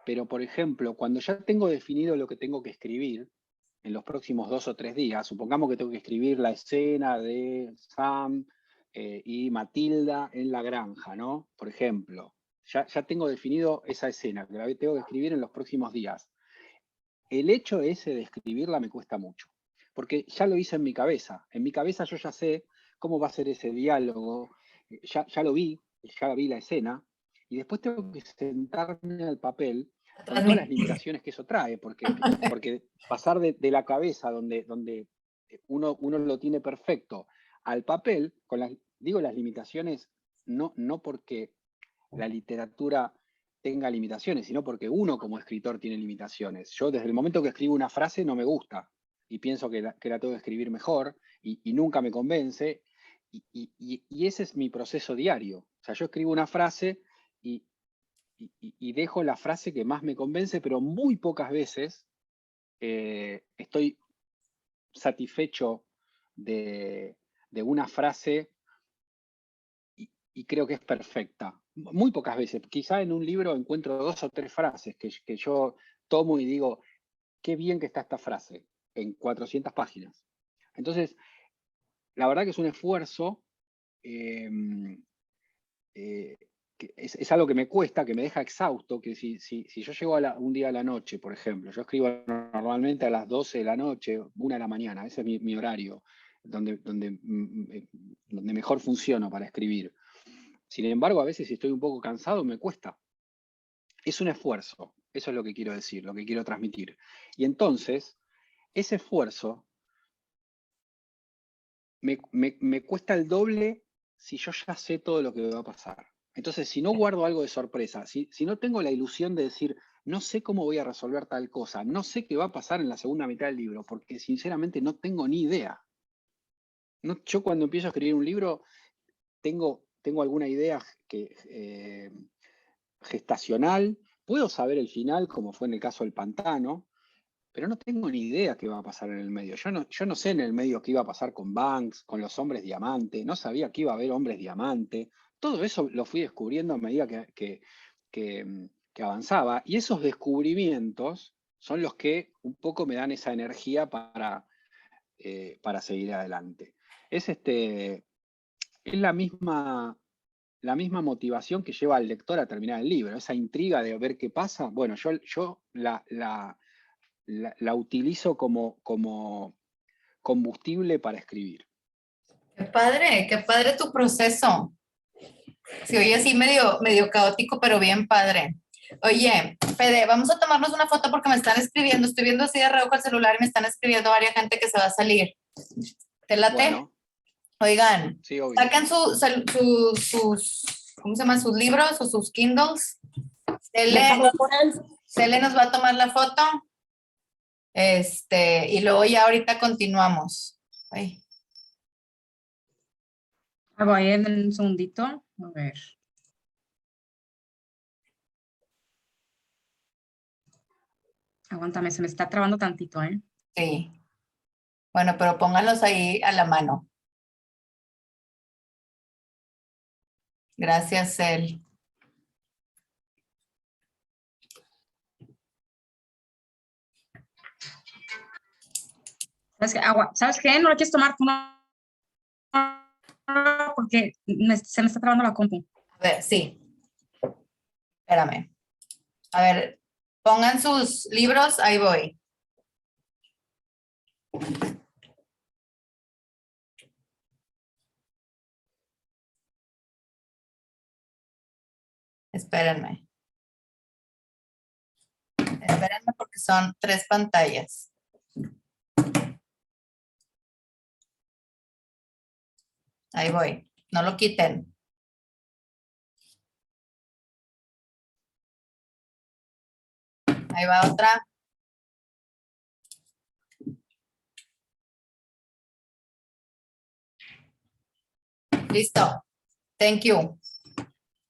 pero por ejemplo, cuando ya tengo definido lo que tengo que escribir en los próximos 2 o 3 días, supongamos que tengo que escribir la escena de Sam y Matilda en la granja, ¿no? Por ejemplo, ya tengo definido esa escena, que la tengo que escribir en los próximos días. El hecho ese de escribirla me cuesta mucho, porque ya lo hice en mi cabeza. En mi cabeza yo ya sé cómo va a ser ese diálogo, ya lo vi, ya vi la escena, y después tengo que sentarme al papel con todas las limitaciones que eso trae, porque pasar de la cabeza donde uno lo tiene perfecto al papel, digo las limitaciones, no porque la literatura tenga limitaciones, sino porque uno como escritor tiene limitaciones. Yo desde el momento que escribo una frase no me gusta, y pienso que la tengo que escribir mejor y nunca me convence. Y ese es mi proceso diario. O sea, yo escribo una frase y dejo la frase que más me convence, pero muy pocas veces estoy satisfecho de una frase y creo que es perfecta. Muy pocas veces. Quizá en un libro encuentro 2 o 3 frases que yo tomo y digo, qué bien que está esta frase en 400 páginas. Entonces, la verdad que es un esfuerzo, eh, que es algo que me cuesta, que me deja exhausto, que si yo llego un día a la noche, por ejemplo, yo escribo normalmente a las 12 de la noche, 1 de la mañana, ese es mi horario, donde mejor funciono para escribir. Sin embargo, a veces si estoy un poco cansado, me cuesta. Es un esfuerzo, eso es lo que quiero decir, lo que quiero transmitir. Y entonces, ese esfuerzo me cuesta el doble si yo ya sé todo lo que va a pasar. Entonces, si no guardo algo de sorpresa, si no tengo la ilusión de decir, no sé cómo voy a resolver tal cosa, no sé qué va a pasar en la segunda mitad del libro, porque sinceramente no tengo ni idea. Yo cuando empiezo a escribir un libro, tengo alguna idea gestacional, puedo saber el final, como fue en el caso del pantano, pero no tengo ni idea qué va a pasar en el medio. Yo no sé en el medio qué iba a pasar con Banks, con los hombres diamante, no sabía que iba a haber hombres diamante. Todo eso lo fui descubriendo a medida que avanzaba. Y esos descubrimientos son los que un poco me dan esa energía para seguir adelante. Es la misma motivación que lleva al lector a terminar el libro, esa intriga de ver qué pasa. Bueno, yo la utilizo como combustible para escribir. Qué padre tu proceso. Se oye así medio caótico, pero bien padre. Oye, Fede, vamos a tomarnos una foto porque me están escribiendo. Estoy viendo así de reojo el celular y me están escribiendo varias gente que se va a salir. ¿Te late? Bueno, Oigan, sí, obvio. saquen sus, ¿cómo se llama? Sus libros o sus Kindles. Cele nos va a tomar la foto. Y luego ya ahorita continuamos. Ay. Voy en un segundito. A ver. Aguántame, se me está trabando tantito, ¿eh? Sí. Bueno, pero pónganlos ahí a la mano. Gracias, Cel. ¿Sabes qué? No lo quieres tomar tú, porque se me está trabando la compu. A ver, sí. Espérame. A ver, pongan sus libros, ahí voy. Espérenme. Espérenme porque son 3 pantallas. Ahí voy. No lo quiten. Ahí va otra. Listo. Thank you.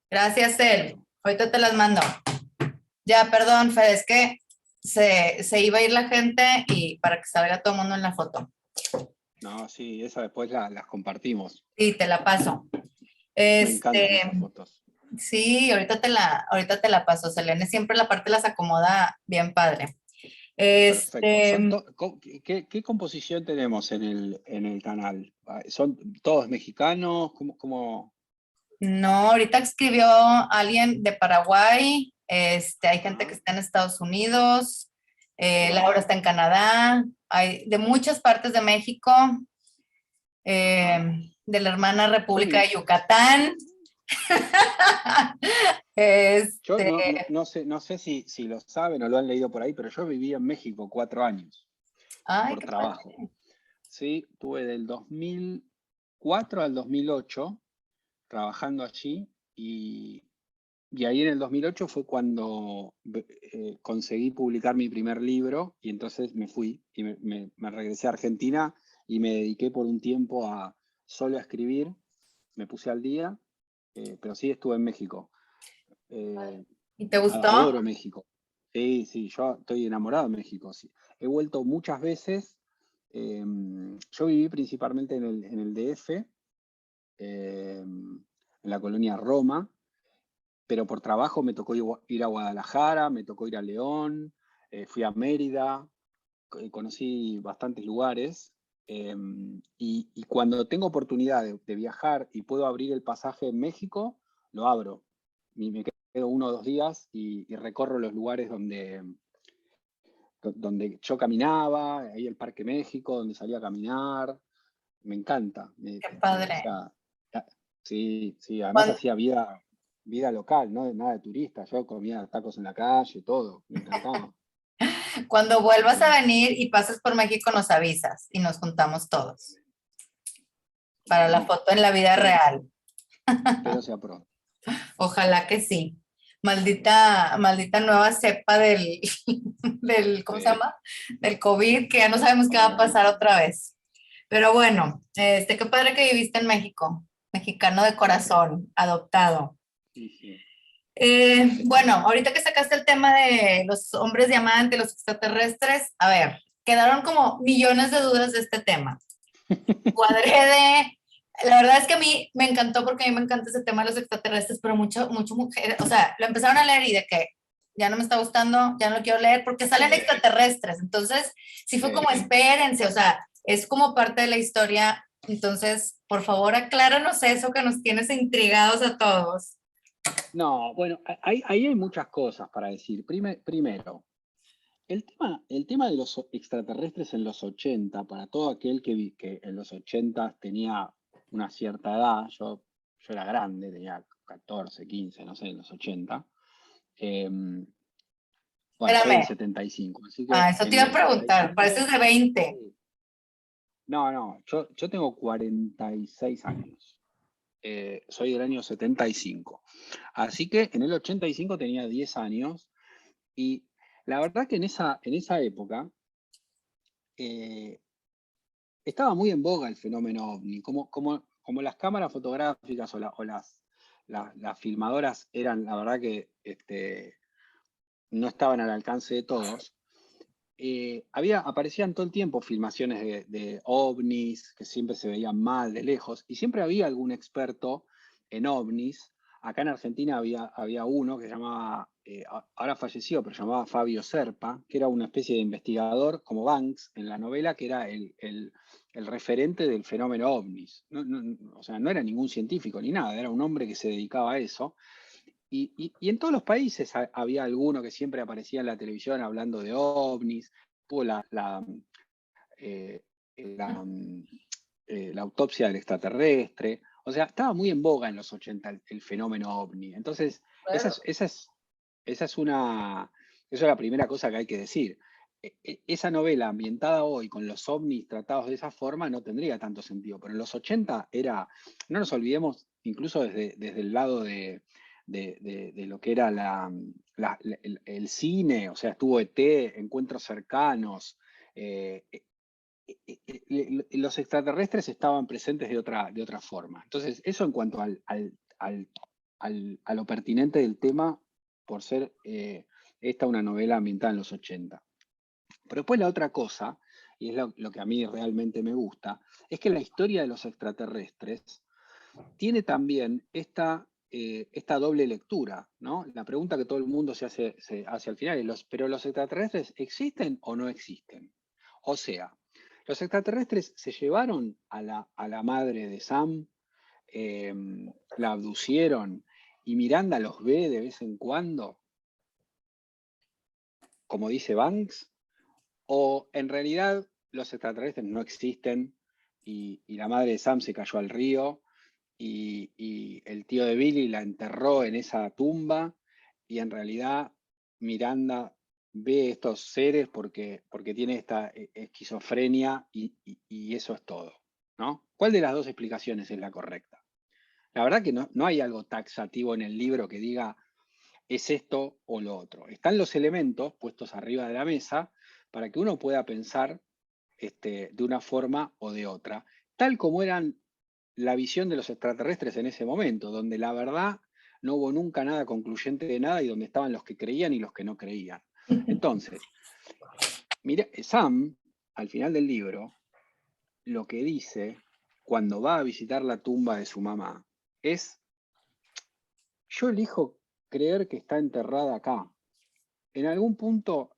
Gracias, Cel. Ahorita te las mando. Ya, perdón, Fede, es que se iba a ir la gente y para que salga todo el mundo en la foto. No, sí, esa después las compartimos. Sí, te la paso. Me encantan esas fotos. Sí, ahorita te la paso, Selene. Siempre la parte las acomoda bien padre. Perfecto. ¿Qué composición tenemos en el canal? ¿Son todos mexicanos? ¿Cómo? No, ahorita escribió alguien de Paraguay, hay gente que está en Estados Unidos, Laura está en Canadá, hay de muchas partes de México, de la hermana República de Yucatán. Yo no sé si lo saben o lo han leído por ahí, pero yo viví en México 4 años por trabajo. Padre. Sí, tuve del 2004 al 2008 trabajando allí y y ahí en el 2008 fue cuando conseguí publicar mi primer libro, y entonces me fui y me regresé a Argentina y me dediqué por un tiempo solo a escribir. Me puse al día, pero sí estuve en México. ¿Y te gustó? Adoro México. Sí, sí, yo estoy enamorado de México. Sí. He vuelto muchas veces. Yo viví principalmente en el DF, en la colonia Roma, pero por trabajo me tocó ir a Guadalajara, me tocó ir a León, fui a Mérida, conocí bastantes lugares. Y cuando tengo oportunidad de viajar y puedo abrir el pasaje en México, lo abro. Y me quedo 1 o 2 días y recorro los lugares donde yo caminaba, ahí el Parque México, donde salía a caminar. Me encanta. Qué O padre. sea, sí, sí, además Cuando, hacía vida local, ¿no? Nada de turista. Yo comía tacos en la calle, todo. Me encantaba. cuando vuelvas a venir y pases por México, nos avisas y nos juntamos todos para la Bueno, foto en la vida real. espero sea pronto. Ojalá que sí. Maldita, maldita nueva cepa ¿cómo se Sí. llama? Del COVID, que ya no sabemos qué va a pasar otra vez. Pero bueno, qué padre que viviste en México, mexicano de corazón, adoptado. Sí, sí. Bueno, ahorita que sacaste el tema de los hombres diamante, los extraterrestres, a ver, quedaron como millones de dudas de este tema. La verdad es que a mí me encantó porque a mí me encanta ese tema de los extraterrestres, pero mucho mujer, o sea, lo empezaron a leer y de que ya no me está gustando, ya no lo quiero leer porque salen Sí, extraterrestres. Entonces, sí fue como sí. espérense, o sea, es como parte de la historia. Entonces, por favor, acláranos eso que nos tienes intrigados a todos. No, bueno, ahí hay muchas cosas para decir. Primero, el tema de los extraterrestres en los 80, para todo aquel que en los 80 tenía una cierta edad, yo era grande, tenía 14, 15, no sé, en los 80. Bueno, soy del Espérame. 75, así que Ah, eso te en iba el a preguntar. Pareces 85... de 20. Sí. No, yo tengo 46 años. Soy del año 75. Así que en el 85 tenía 10 años y la verdad que en esa época estaba muy en boga el fenómeno OVNI, como las cámaras fotográficas o las filmadoras eran, la verdad que no estaban al alcance de todos. Aparecían todo el tiempo filmaciones de ovnis que siempre se veían mal, de lejos, y siempre había algún experto en ovnis. Acá en Argentina había uno que se llamaba, ahora falleció, pero llamaba Fabio Serpa, que era una especie de investigador como Banks en la novela, que era el referente del fenómeno ovnis. O sea, no era ningún científico ni nada, era un hombre que se dedicaba a eso. Y en todos los países había alguno que siempre aparecía en la televisión hablando de ovnis. Tuvo la autopsia del extraterrestre. O sea, estaba muy en boga en los 80 el fenómeno ovni. Entonces, Claro. esa es la primera cosa que hay que decir. Esa novela ambientada hoy con los ovnis tratados de esa forma no tendría tanto sentido, pero en los 80 no nos olvidemos, incluso desde el lado de lo que era el cine, o sea, estuvo ET, Encuentros Cercanos. Los extraterrestres estaban presentes de otra forma. Entonces, eso en cuanto a lo pertinente del tema, por ser esta una novela ambientada en los 80. Pero después la otra cosa, y es lo que a mí realmente me gusta, es que la historia de los extraterrestres tiene también esta doble lectura, ¿no? La pregunta que todo el mundo se hace al final es, ¿pero los extraterrestres existen o no existen? O sea, los extraterrestres se llevaron a la madre de Sam, la abducieron y Miranda los ve de vez en cuando, como dice Banks, o en realidad los extraterrestres no existen y la madre de Sam se cayó al río y el tío de Billy la enterró en esa tumba y en realidad Miranda ve estos seres porque tiene esta esquizofrenia y eso es todo, ¿no? ¿Cuál de las dos explicaciones es la correcta? La verdad que no hay algo taxativo en el libro que diga es esto o lo otro. Están los elementos puestos arriba de la mesa para que uno pueda pensar de una forma o de otra, tal como eran la visión de los extraterrestres en ese momento, donde la verdad no hubo nunca nada concluyente de nada y donde estaban los que creían y los que no creían. Entonces, mira, Sam, al final del libro, lo que dice cuando va a visitar la tumba de su mamá es: yo elijo creer que está enterrada acá. En algún punto,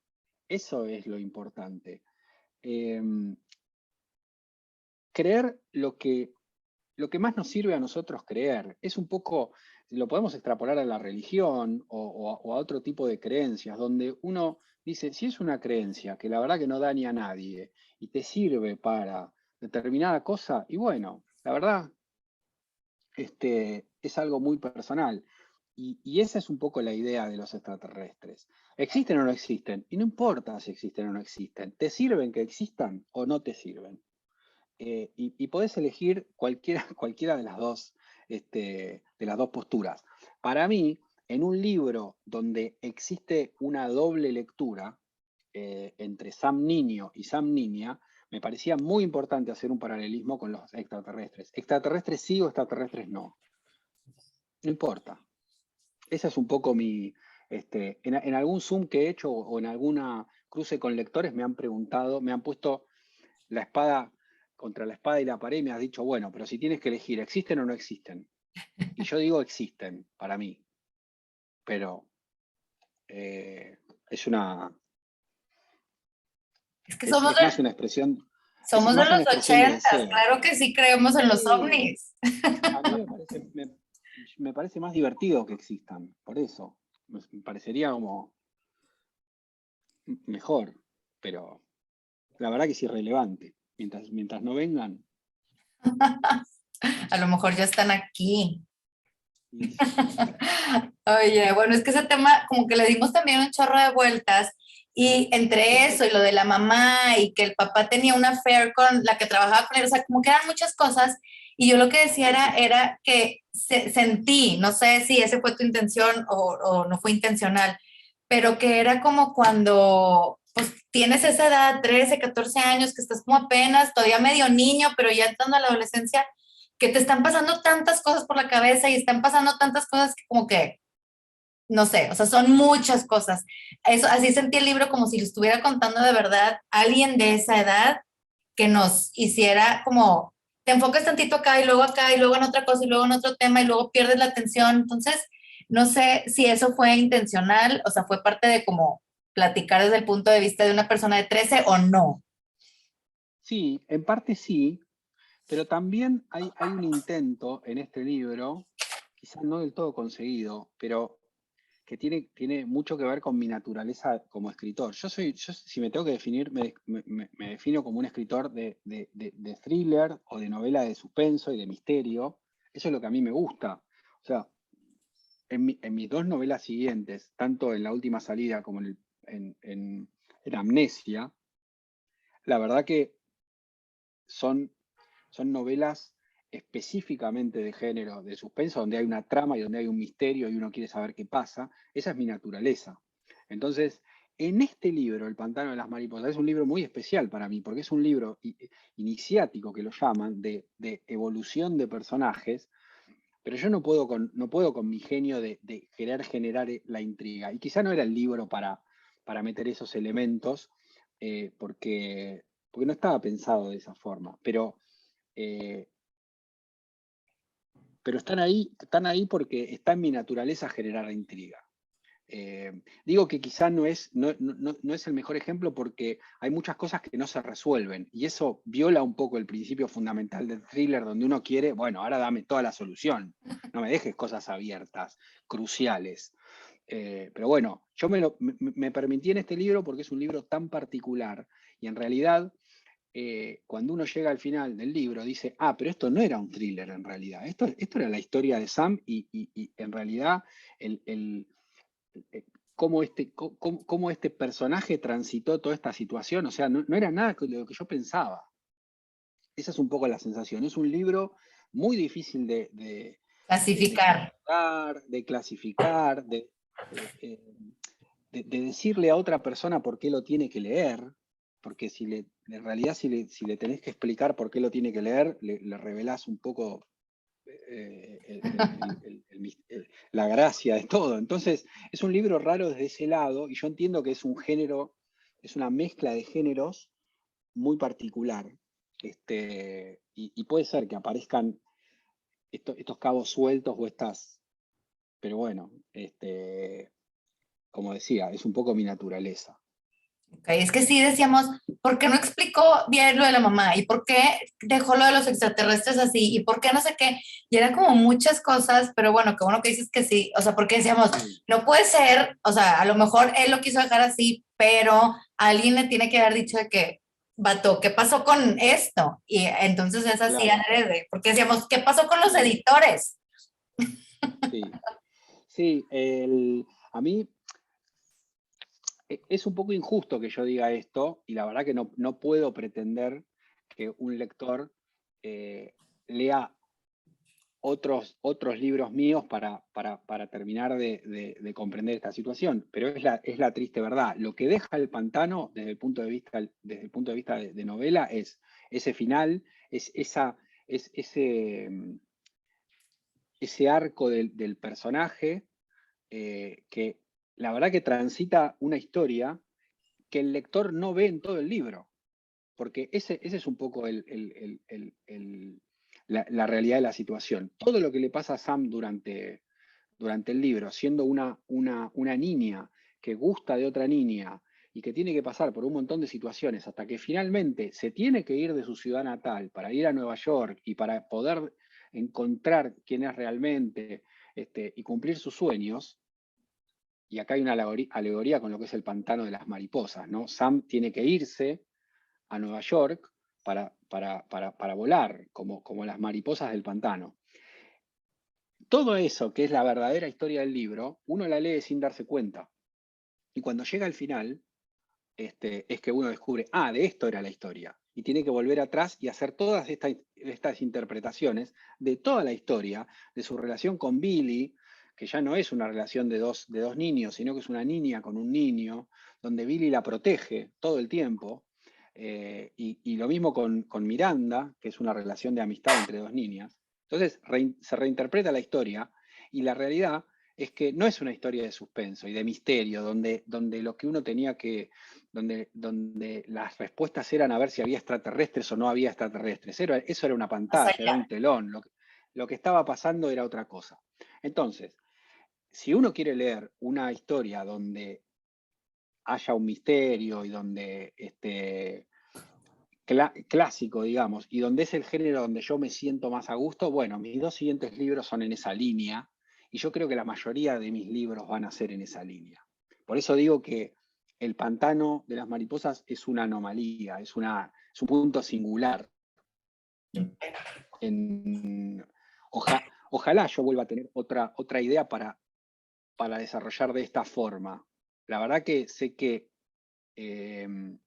eso es lo importante. Creer lo que más nos sirve a nosotros creer. Es un poco, lo podemos extrapolar a la religión o a otro tipo de creencias, donde uno dice, si es una creencia que la verdad que no daña a nadie y te sirve para determinada cosa, y bueno, la verdad, es algo muy personal. Y esa es un poco la idea de los extraterrestres. ¿Existen o no existen? Y no importa si existen o no existen. ¿Te sirven que existan o no te sirven? Y podés elegir cualquiera de las dos posturas. Para mí, en un libro donde existe una doble lectura entre Sam niño y Sam niña, me parecía muy importante hacer un paralelismo con los extraterrestres. Extraterrestres sí o extraterrestres no. No importa. Esa es un poco mi... en algún Zoom que he hecho o en alguna cruce con lectores me han preguntado, me han puesto la espada contra la espada y la pared y me has dicho, bueno, pero si tienes que elegir, ¿existen o no existen? Y yo digo existen, para mí. Pero es una... Es que Es, es más una expresión... Es somos de más una los expresión de 80, deseo. claro que sí creemos en los Sí, ovnis. a mí me parece más divertido que existan, por eso. Me parecería como mejor, pero la verdad que es irrelevante. Mientras no vengan. A lo mejor ya están aquí. Y, Oye, bueno, es que ese tema como que le dimos también un chorro de vueltas y entre eso y lo de la mamá y que el papá tenía una affair con la que trabajaba con él, o sea, como que eran muchas cosas y yo lo que decía era que sentí, no sé si ese fue tu intención o no fue intencional, pero que era como cuando pues tienes esa edad, 13, 14 años, que estás como apenas, todavía medio niño, pero ya entrando a la adolescencia, que te están pasando tantas cosas por la cabeza y están pasando tantas cosas que como que no sé, o sea, son muchas cosas. Eso, así sentí el libro como si lo estuviera contando de verdad alguien de esa edad que nos hiciera como, te enfocas tantito acá y luego en otra cosa y luego en otro tema y luego pierdes la atención. Entonces, no sé si eso fue intencional, o sea, fue parte de como platicar desde el punto de vista de una persona de 13 o no. sí, en parte sí, pero también hay un intento en este libro, quizás no del todo conseguido, pero que tiene mucho que ver con mi naturaleza como escritor. Yo si me tengo que definir, me defino como un escritor de thriller o de novela de suspenso y de misterio. Eso es lo que a mí me gusta. O sea, en mis dos novelas siguientes, tanto en La Última Salida como en Amnesia, la verdad que son novelas específicamente de género de suspenso, donde hay una trama y donde hay un misterio y uno quiere saber qué pasa. Esa es mi naturaleza. Entonces, en este libro, El Pantano de las Mariposas, es un libro muy especial para mí, porque es un libro iniciático, que lo llaman, de evolución de personajes, pero yo no puedo con mi genio de querer generar la intriga. Y quizá no era el libro para meter esos elementos, porque no estaba pensado de esa forma. Eh, pero están ahí porque está en mi naturaleza generar intriga. Digo que quizá no es el mejor ejemplo porque hay muchas cosas que no se resuelven y eso viola un poco el principio fundamental del thriller donde uno quiere, bueno, ahora dame toda la solución, no me dejes cosas abiertas, cruciales. Pero bueno, yo me permití en este libro porque es un libro tan particular y en realidad cuando uno llega al final del libro, dice, pero esto no era un thriller en realidad, esto era la historia de Sam y en realidad cómo este personaje transitó toda esta situación, o sea, no era nada de lo que yo pensaba. Esa es un poco la sensación, es un libro muy difícil Clasificar. de clasificar, de decirle a otra persona por qué lo tiene que leer, porque en realidad si le tenés que explicar por qué lo tiene que leer, le revelás un poco la gracia de todo. Entonces, es un libro raro desde ese lado, y yo entiendo que es un género, es una mezcla de géneros muy particular. Y puede ser que aparezcan estos cabos sueltos o estas, pero bueno, como decía, es un poco mi naturaleza. Okay, es que sí decíamos, ¿por qué no explicó bien lo de la mamá? ¿Y por qué dejó lo de los extraterrestres así? ¿Y por qué no sé qué? Y eran como muchas cosas, pero bueno, qué bueno que dices que sí. O sea, porque decíamos, no puede ser, o sea, a lo mejor él lo quiso dejar así, pero alguien le tiene que haber dicho de que, vato, ¿qué pasó con esto? Y entonces es así Claro. adrede, porque decíamos, ¿qué pasó con los editores? Sí, sí, a mí es un poco injusto que yo diga esto, y la verdad que no puedo pretender que un lector lea otros libros míos para terminar de comprender esta situación, pero es la triste verdad. Lo que deja El Pantano desde el punto de vista, de novela es ese final, es ese arco del personaje que la verdad que transita una historia que el lector no ve en todo el libro, porque ese es un poco la realidad de la situación. Todo lo que le pasa a Sam durante el libro, siendo una niña que gusta de otra niña y que tiene que pasar por un montón de situaciones hasta que finalmente se tiene que ir de su ciudad natal para ir a Nueva York y para poder encontrar quién es realmente y cumplir sus sueños. Y acá hay una alegoría con lo que es el pantano de las mariposas, ¿no? Sam tiene que irse a Nueva York para volar, como las mariposas del pantano. Todo eso, que es la verdadera historia del libro, uno la lee sin darse cuenta. Y cuando llega al final, es que uno descubre, de esto era la historia. Y tiene que volver atrás y hacer todas estas interpretaciones de toda la historia, de su relación con Billy, que ya no es una relación de dos niños, sino que es una niña con un niño, donde Billy la protege todo el tiempo. Y lo mismo con Miranda, que es una relación de amistad entre dos niñas. Entonces se reinterpreta la historia, y la realidad es que no es una historia de suspenso y de misterio, donde lo que uno tenía que, donde las respuestas eran a ver si había extraterrestres o no había extraterrestres. Eso era una pantalla, era un telón. Lo que estaba pasando era otra cosa. Entonces, si uno quiere leer una historia donde haya un misterio y donde clásico, digamos, y donde es el género donde yo me siento más a gusto, bueno, mis dos siguientes libros son en esa línea, y yo creo que la mayoría de mis libros van a ser en esa línea. Por eso digo que El Pantano de las Mariposas es una anomalía, es un punto singular. Ojalá yo vuelva a tener otra idea para desarrollar de esta forma. La verdad que sé que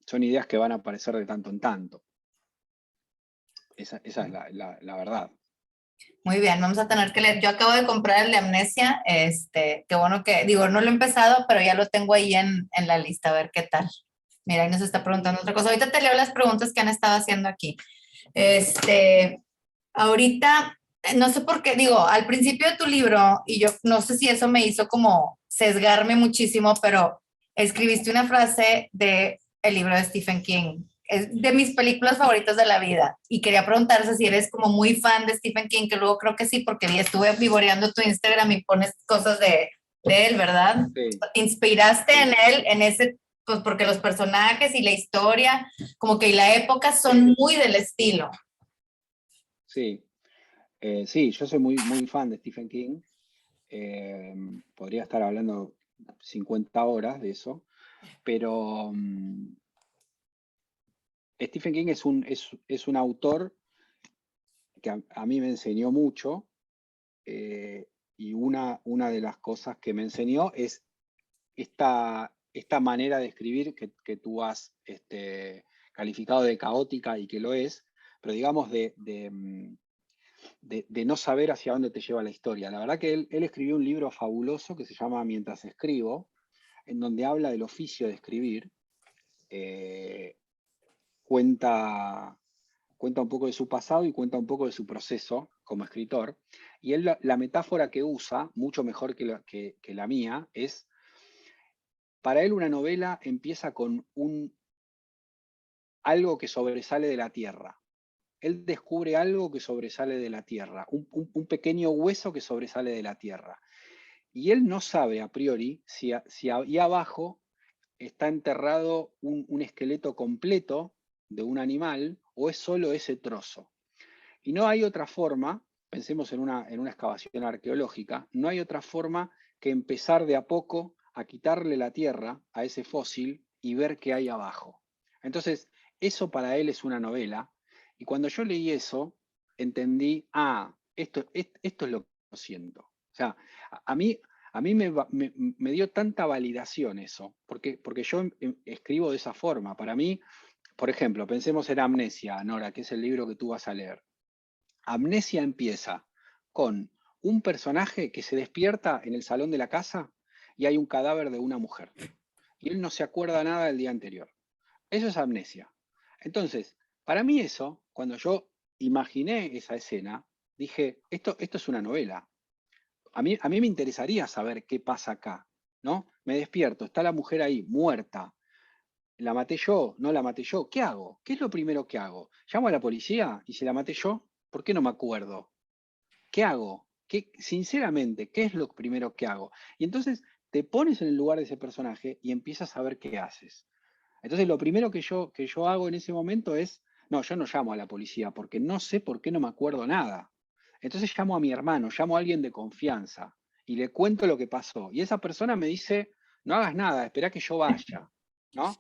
son ideas que van a aparecer de tanto en tanto. Esa es la verdad. Muy bien, vamos a tener que leer. Yo acabo de comprar el de Amnesia, qué bueno que, digo, no lo he empezado, pero ya lo tengo ahí en la lista, a ver qué tal. Mira, ahí nos está preguntando otra cosa. Ahorita te leo las preguntas que han estado haciendo aquí. Ahorita, no sé por qué, digo, al principio de tu libro, y yo no sé si eso me hizo como sesgarme muchísimo, pero escribiste una frase de el libro de Stephen King. Es de mis películas favoritas de la vida. Y quería preguntarte si eres como muy fan de Stephen King, que luego creo que sí, porque estuve vivoreando tu Instagram y pones cosas de él, ¿verdad? Sí. ¿Te inspiraste en él, en ese, pues porque los personajes y la historia, como que la época son muy del estilo? Sí, sí, yo soy muy fan de Stephen King. Podría estar hablando 50 horas de eso, pero Stephen King es un autor que a mí me enseñó mucho, y una de las cosas que me enseñó es esta manera de escribir que tú has calificado de caótica, y que lo es, pero digamos de no saber hacia dónde te lleva la historia. La verdad que él escribió un libro fabuloso que se llama Mientras escribo, en donde habla del oficio de escribir. Cuenta un poco de su pasado y cuenta un poco de su proceso como escritor. Y él, la metáfora que usa, mucho mejor que la mía, es, para él una novela empieza con algo que sobresale de la tierra. Él descubre algo que sobresale de la tierra, un pequeño hueso que sobresale de la tierra. Y él no sabe a priori si ahí abajo está enterrado un esqueleto completo de un animal o es solo ese trozo. Y no hay otra forma, pensemos en una excavación arqueológica, no hay otra forma que empezar de a poco a quitarle la tierra a ese fósil y ver qué hay abajo. Entonces, eso para él es una novela. Y cuando yo leí eso, entendí, esto es lo que yo siento. O sea, a mí me dio tanta validación eso, porque yo escribo de esa forma. Para mí, por ejemplo, pensemos en Amnesia, Nora, que es el libro que tú vas a leer. Amnesia empieza con un personaje que se despierta en el salón de la casa y hay un cadáver de una mujer. Y él no se acuerda nada del día anterior. Eso es amnesia. Entonces, para mí eso, cuando yo imaginé esa escena, dije, esto es una novela. A mí me interesaría saber qué pasa acá, ¿no? Me despierto, está la mujer ahí, muerta. ¿La maté yo? ¿No la maté yo? ¿Qué hago? ¿Qué es lo primero que hago? ¿Llamo a la policía? ¿Y si la maté yo? ¿Por qué no me acuerdo? ¿Qué hago? Sinceramente, ¿qué es lo primero que hago? Y entonces te pones en el lugar de ese personaje y empiezas a ver qué haces. Entonces lo primero que yo hago en ese momento es, no, yo no llamo a la policía porque no sé por qué no me acuerdo nada. Entonces llamo a mi hermano, llamo a alguien de confianza y le cuento lo que pasó. Y esa persona me dice, no hagas nada, espera que yo vaya, ¿no?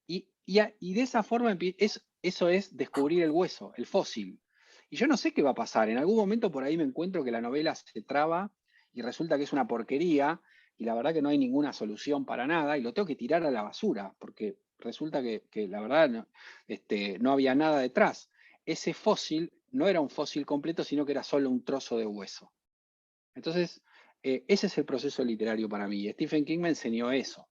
Y de esa forma eso es descubrir el hueso, el fósil. Y yo no sé qué va a pasar. En algún momento por ahí me encuentro que la novela se traba y resulta que es una porquería y la verdad que no hay ninguna solución para nada y lo tengo que tirar a la basura porque resulta que la verdad no había nada detrás. Ese fósil no era un fósil completo, sino que era solo un trozo de hueso. Entonces, ese es el proceso literario para mí. Stephen King me enseñó eso.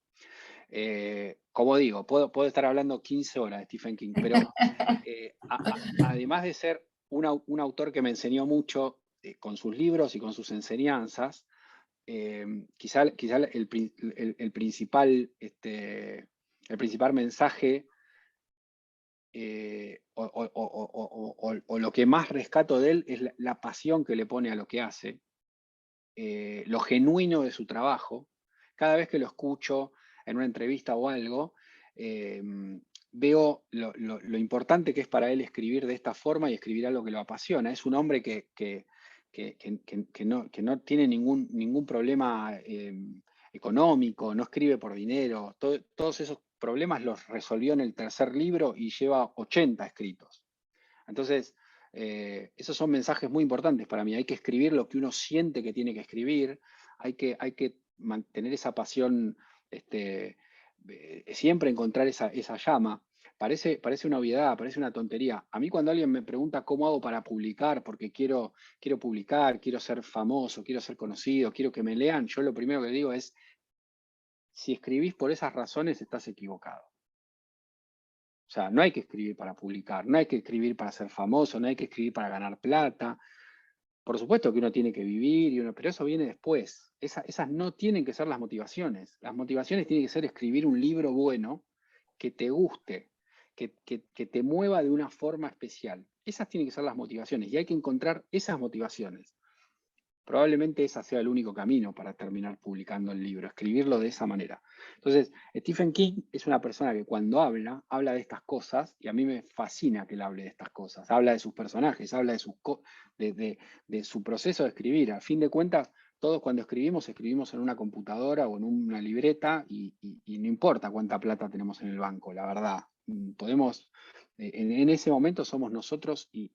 Como digo, puedo estar hablando 15 horas de Stephen King, pero además de ser un autor que me enseñó mucho con sus libros y con sus enseñanzas, quizá el principal mensaje o lo que más rescato de él es la pasión que le pone a lo que hace, lo genuino de su trabajo. Cada vez que lo escucho en una entrevista o algo, veo lo importante que es para él escribir de esta forma y escribir algo que lo apasiona. Es un hombre que no tiene ningún problema económico, no escribe por dinero. Todos esos problemas los resolvió en el tercer libro y lleva 80 escritos. Entonces, esos son mensajes muy importantes para mí. Hay que escribir lo que uno siente que tiene que escribir, hay que mantener esa pasión, siempre encontrar esa llama. Parece una obviedad, parece una tontería. A mí cuando alguien me pregunta cómo hago para publicar, porque quiero publicar, quiero ser famoso, quiero ser conocido, quiero que me lean, yo lo primero que digo es, si escribís por esas razones, estás equivocado. O sea, no hay que escribir para publicar, no hay que escribir para ser famoso, no hay que escribir para ganar plata. Por supuesto que uno tiene que vivir, pero eso viene después. Esas no tienen que ser las motivaciones. Las motivaciones tienen que ser escribir un libro bueno, que te guste, que te mueva de una forma especial. Esas tienen que ser las motivaciones y hay que encontrar esas motivaciones. Probablemente ese sea el único camino para terminar publicando el libro, escribirlo de esa manera. Entonces, Stephen King es una persona que cuando habla de estas cosas, y a mí me fascina que él hable de estas cosas, habla de sus personajes, habla de su proceso de escribir. A fin de cuentas, todos cuando escribimos en una computadora o en una libreta y no importa cuánta plata tenemos en el banco, la verdad. Podemos, en ese momento somos nosotros y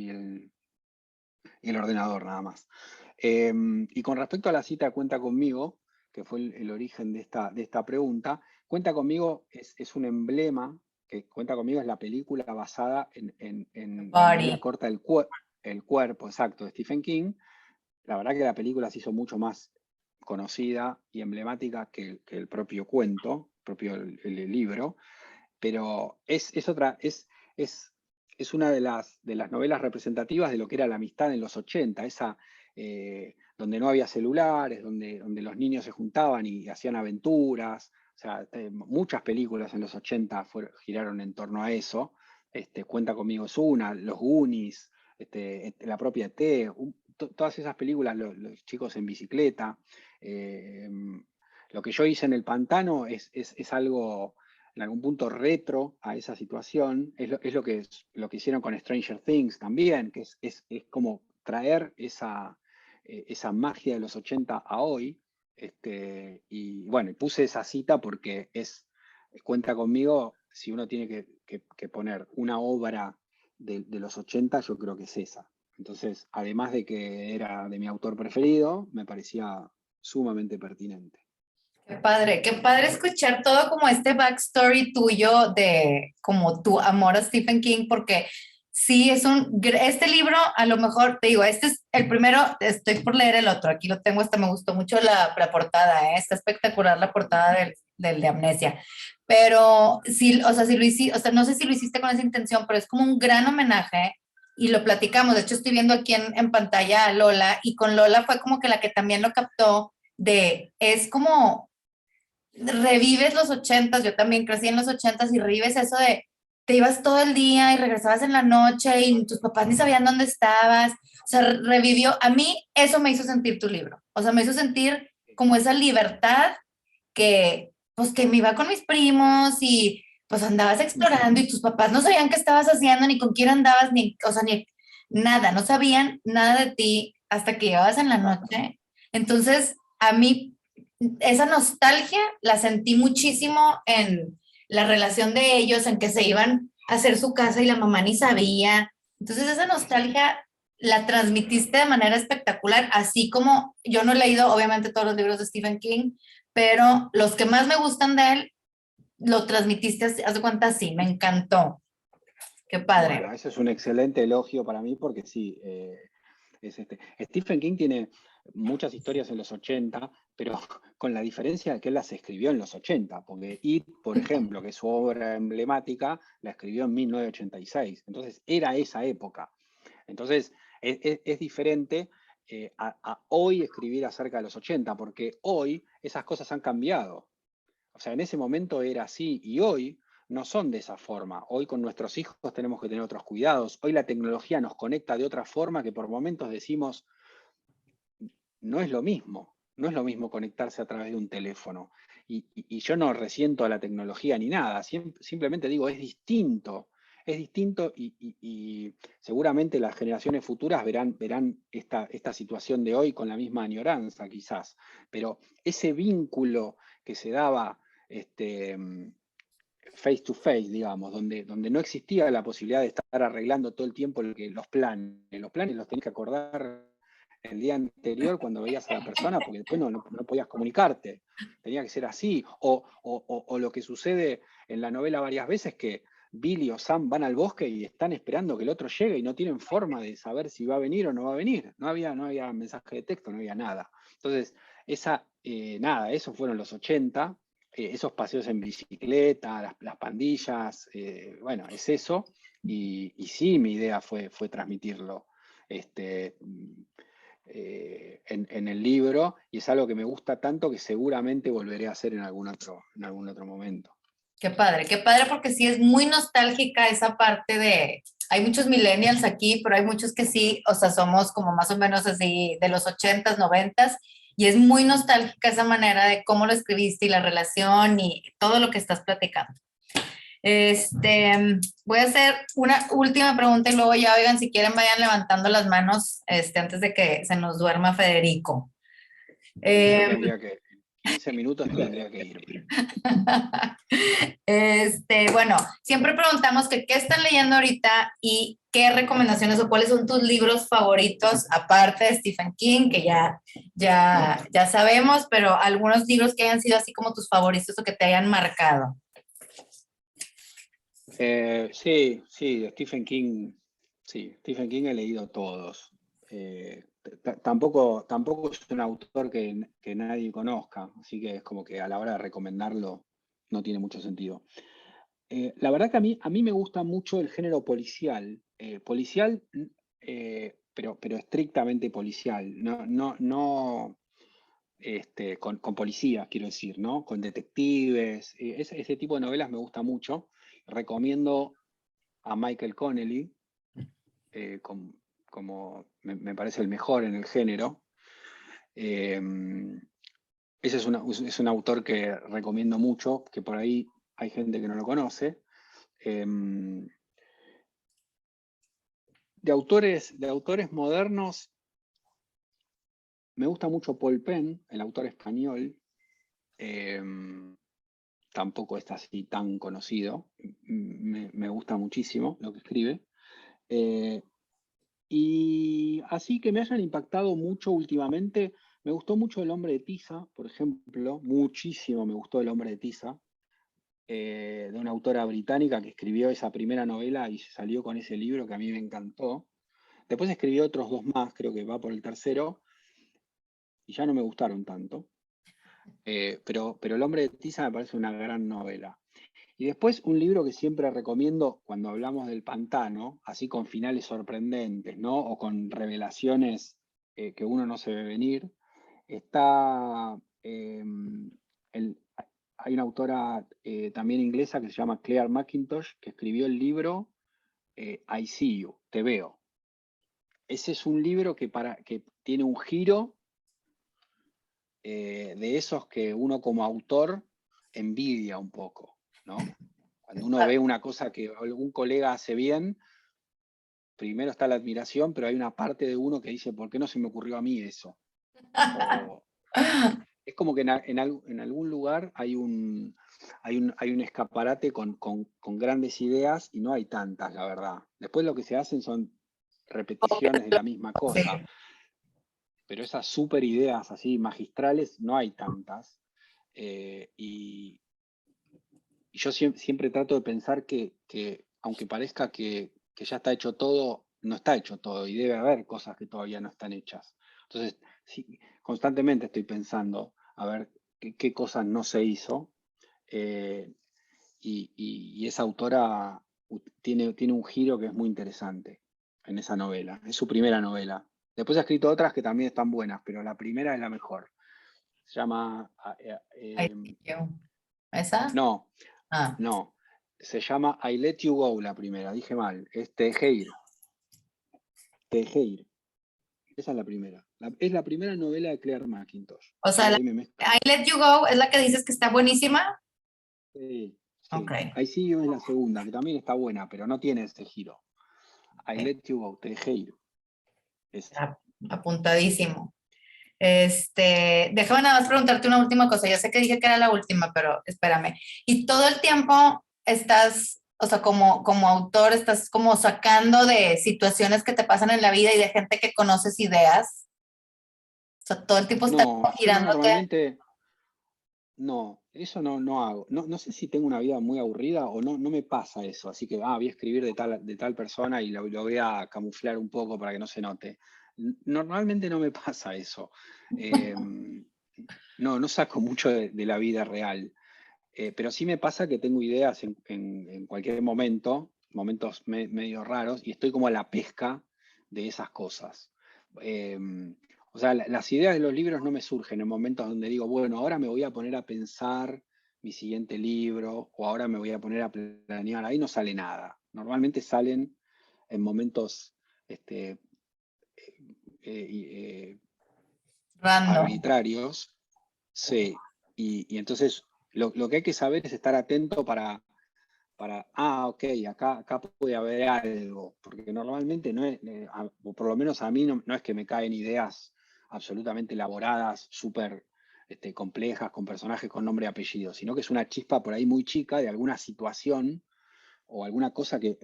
el ordenador nada más. Y con respecto a la cita Cuenta conmigo, que fue el origen de esta pregunta, Cuenta conmigo es un emblema, que Cuenta conmigo es la película basada en la novela corta El cuerpo, exacto, de Stephen King. La verdad que la película se hizo mucho más conocida y emblemática que el propio cuento, el libro, pero es una de las novelas representativas de lo que era la amistad en los 80, donde no había celulares, donde los niños se juntaban y hacían aventuras. O sea, muchas películas en los 80 giraron en torno a eso. Cuenta conmigo es una, Los Goonies, la propia ET, todas esas películas, los chicos en bicicleta. Lo que yo hice en el pantano es algo en algún punto retro a esa situación. Es lo que hicieron con Stranger Things también, que es como traer esa magia de los 80 a hoy. Y bueno, puse esa cita porque cuenta conmigo, si uno tiene que poner una obra de los 80, yo creo que es esa. Entonces, además de que era de mi autor preferido, me parecía sumamente pertinente. Qué padre escuchar todo como este backstory tuyo de como tu amor a Stephen King, porque sí, este libro, a lo mejor, te digo, este es el primero, estoy por leer el otro, aquí lo tengo, hasta me gustó mucho la portada, está espectacular la portada del de Amnesia, pero sí, o sea, si lo hiciste, o sea, no sé si lo hiciste con esa intención, pero es como un gran homenaje y lo platicamos, de hecho estoy viendo aquí en pantalla a Lola, y con Lola fue como que la que también lo captó, es como revives los 80s, yo también crecí en los 80s y revives eso de te ibas todo el día y regresabas en la noche y tus papás ni sabían dónde estabas. O sea, revivió, a mí eso me hizo sentir tu libro. O sea, me hizo sentir como esa libertad que, pues, que me iba con mis primos y pues andabas explorando y tus papás no sabían qué estabas haciendo, ni con quién andabas, ni, o sea, ni nada, no sabían nada de ti hasta que llegabas en la noche. Entonces, a mí esa nostalgia la sentí muchísimo en la relación de ellos, en que se iban a hacer su casa y la mamá ni sabía. Entonces esa nostalgia la transmitiste de manera espectacular, así como yo no he leído obviamente todos los libros de Stephen King, pero los que más me gustan de él, lo transmitiste, haz de cuenta, sí, me encantó. Qué padre. Bueno, eso es un excelente elogio para mí porque sí, Stephen King tiene muchas historias en los 80, pero con la diferencia de que él las escribió en los 80, porque It, por ejemplo, que es su obra emblemática, la escribió en 1986, entonces era esa época. Entonces es diferente a hoy escribir acerca de los 80, porque hoy esas cosas han cambiado. O sea, en ese momento era así y hoy no son de esa forma. Hoy con nuestros hijos tenemos que tener otros cuidados. Hoy la tecnología nos conecta de otra forma que por momentos decimos, no es lo mismo. No es lo mismo conectarse a través de un teléfono. Y yo no resiento a la tecnología ni nada. Simplemente digo, es distinto. Es distinto y seguramente las generaciones futuras verán esta situación de hoy con la misma añoranza quizás. Pero ese vínculo que se daba face to face, digamos, donde no existía la posibilidad de estar arreglando todo el tiempo los planes los tenías que acordar el día anterior cuando veías a la persona, porque después no podías comunicarte, tenía que ser así, o lo que sucede en la novela varias veces, que Billy o Sam van al bosque y están esperando que el otro llegue y no tienen forma de saber si va a venir o no va a venir, no había mensaje de texto, no había nada. Entonces, eso fueron los 80, esos paseos en bicicleta, las pandillas, bueno, es eso, y sí, mi idea fue transmitirlo en el libro, y es algo que me gusta tanto que seguramente volveré a hacer en algún otro momento. Qué padre, porque sí es muy nostálgica esa parte de, hay muchos millennials aquí, pero hay muchos que sí, o sea, somos como más o menos así de los 80s, 90s, y es muy nostálgica esa manera de cómo lo escribiste y la relación y todo lo que estás platicando. Voy a hacer una última pregunta y luego ya, oigan, si quieren vayan levantando las manos antes de que se nos duerma Federico. Tendría que, 15 minutos tendría que irme. Bueno, siempre preguntamos que qué están leyendo ahorita y qué recomendaciones o cuáles son tus libros favoritos, aparte de Stephen King, que ya sabemos, pero algunos libros que hayan sido así como tus favoritos o que te hayan marcado. Sí, de Stephen King Sí, Stephen King he leído todos. Tampoco es un autor que nadie conozca, así que es como que a la hora de recomendarlo no tiene mucho sentido. La verdad que a mí me gusta mucho el género policial, pero estrictamente policial, no con policías, quiero decir, ¿no? Con detectives, ese tipo de novelas me gusta mucho. Recomiendo a Michael Connelly, como me parece el mejor en el género. Ese es un autor que recomiendo mucho, que por ahí hay gente que no lo conoce. De autores modernos, me gusta mucho Paul Penn, el autor español. Tampoco es así tan conocido. Me gusta muchísimo lo que escribe. Y así que me hayan impactado mucho últimamente. Me gustó mucho El hombre de Tiza, por ejemplo. Muchísimo me gustó El hombre de Tiza. De una autora británica que escribió esa primera novela y salió con ese libro que a mí me encantó. Después escribió otros dos más, creo que va por el tercero, y ya no me gustaron tanto. Pero El hombre de Tiza me parece una gran novela. Y después un libro que siempre recomiendo cuando hablamos del pantano, así con finales sorprendentes, ¿no? O con revelaciones que uno no se ve venir. Está hay una autora también inglesa que se llama Claire McIntosh, que escribió el libro I See You, Te Veo. Ese es un libro que tiene un giro de esos que uno como autor envidia un poco, ¿no? Cuando uno ve una cosa que algún colega hace bien, primero está la admiración, pero hay una parte de uno que dice, ¿por qué no se me ocurrió a mí eso? O, es como que en algún lugar hay un escaparate con grandes ideas y no hay tantas, la verdad. Después lo que se hacen son repeticiones de la misma cosa. Pero esas super ideas así magistrales no hay tantas. Y yo siempre trato de pensar que aunque parezca que ya está hecho todo, no está hecho todo y debe haber cosas que todavía no están hechas. Entonces, sí, constantemente estoy pensando a ver qué cosas no se hizo. Y esa autora tiene un giro que es muy interesante en esa novela. Es su primera novela. Después ha escrito otras que también están buenas, pero la primera es la mejor. Se llama... ¿Esa? No, Ah. no. Se llama I Let You Go, la primera. Dije mal. Es Tejeir. Tejeir. Esa es la primera. Es la primera novela de Claire McIntosh. O sea, I Let You Go es la que dices que está buenísima. Sí, sí. Okay. I See You es la segunda, que también está buena, pero no tiene este giro. I Let You Go, Tejeir. Apuntadísimo. Déjame nada más preguntarte una última cosa. Ya sé que dije que era la última, pero espérame. Y todo el tiempo estás, o sea, como autor, estás como sacando de situaciones que te pasan en la vida y de gente que conoces ideas. O sea, todo el tiempo estás girándote. Normalmente no, eso no hago. No sé si tengo una vida muy aburrida o no me pasa eso. Así que voy a escribir de tal persona y lo voy a camuflar un poco para que no se note. Normalmente no me pasa eso. No saco mucho de la vida real. Pero sí me pasa que tengo ideas en cualquier momento, momentos medio raros, y estoy como a la pesca de esas cosas. O sea, las ideas de los libros no me surgen en momentos donde digo, bueno, ahora me voy a poner a pensar mi siguiente libro, o ahora me voy a poner a planear. Ahí no sale nada. Normalmente salen en momentos arbitrarios. Sí. Y entonces lo que hay que saber es estar atento para ok, acá puede haber algo, porque normalmente no es, o por lo menos a mí no es que me caen ideas absolutamente elaboradas, súper complejas, con personajes con nombre y apellido, sino que es una chispa por ahí muy chica de alguna situación o alguna cosa que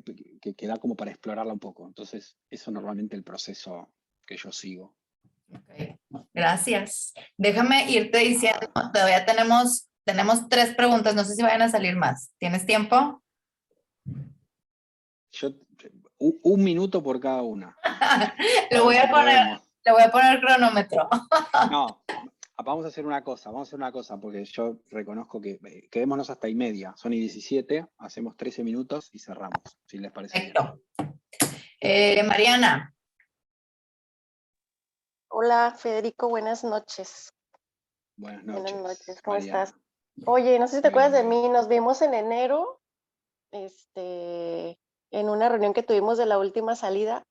da como para explorarla un poco. Entonces, eso es normalmente el proceso que yo sigo. Okay. Gracias. Déjame irte diciendo, todavía tenemos 3 preguntas, no sé si vayan a salir más. ¿Tienes tiempo? Un minuto por cada una. Le A voy ver a si poner, podemos. le voy a poner cronómetro. No, vamos a hacer una cosa, porque yo reconozco que quedémonos hasta y media. Son y 17, hacemos 13 minutos y cerramos, si les parece bien. Perfecto. Mariana. Hola, Federico, buenas noches. Buenas noches. Buenas noches, ¿cómo Mariana. estás? Oye, no sé si te Muy bien, acuerdas de muy bien. mí, nos vimos en enero, en una reunión que tuvimos de la última salida.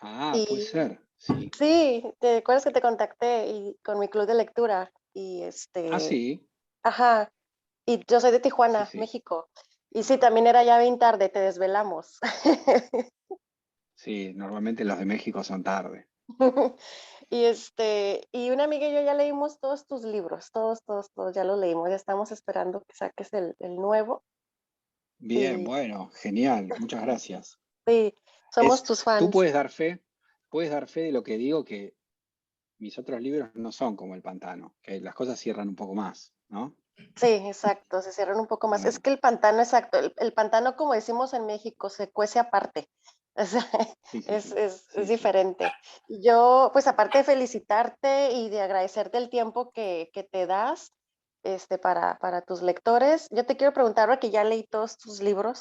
Ah, puede Y ser, sí. sí, ¿te acuerdas que te contacté y, con mi club de lectura? Y Ah, sí, ajá, y yo soy de sí, Tijuana, sí. México. Y sí, también era ya bien tarde, te desvelamos. Sí, normalmente los de México son tarde. Y una amiga y yo ya leímos todos tus libros, todos, ya los leímos, ya estamos esperando que saques el nuevo. Bien, Y bueno, genial, muchas gracias. sí, somos tus Tú fans. puedes dar fe de lo que digo, que mis otros libros no son como El Pantano, que las cosas cierran un poco más, ¿no? Sí, exacto, se cierran un poco más. Es Ah, que el pantano, exacto, el pantano, como decimos en México, se cuece aparte. O sea, sí, sí, es, sí, es, es sí, sí. diferente. Y yo, pues aparte de felicitarte y de agradecerte el tiempo que te das para tus lectores, yo te quiero preguntar, ahora que ya leí todos tus libros,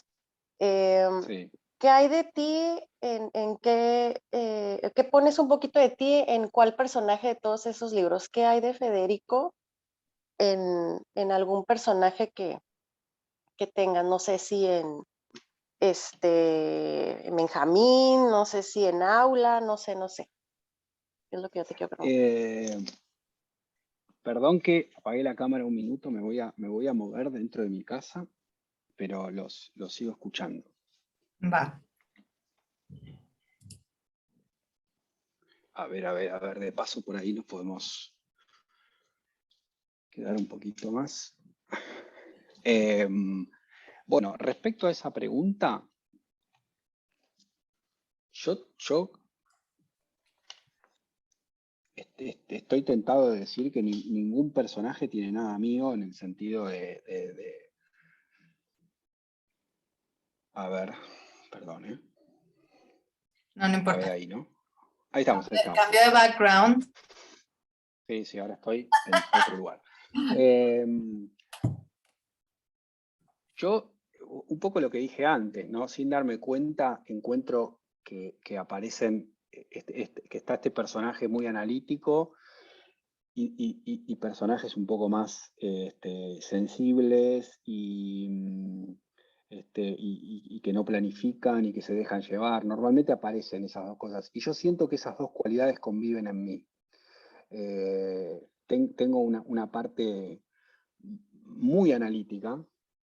em, Sí. ¿qué hay de ti, qué pones un poquito de ti en cuál personaje de todos esos libros? ¿Qué hay de Federico en algún personaje que tengas? No sé si en Benjamín, no sé si en Aula, no sé. Es lo que yo te quiero preguntar. Perdón que apagué la cámara un minuto, me voy a mover dentro de mi casa, pero los sigo escuchando. Va. A ver, de paso por ahí nos podemos quedar un poquito más. Bueno, respecto a esa pregunta, yo estoy tentado de decir que ningún personaje tiene nada mío en el sentido de. A ver, perdón, No A ver importa. ahí, ¿no? Ahí estamos. Cambio de background. Sí, ahora estoy en otro lugar. Yo, un poco lo que dije antes, ¿no? Sin darme cuenta, encuentro que aparecen, que está este personaje muy analítico y personajes un poco más sensibles y que no planifican y que se dejan llevar. Normalmente aparecen esas dos cosas. Y yo siento que esas dos cualidades conviven en mí. Tengo una parte muy analítica,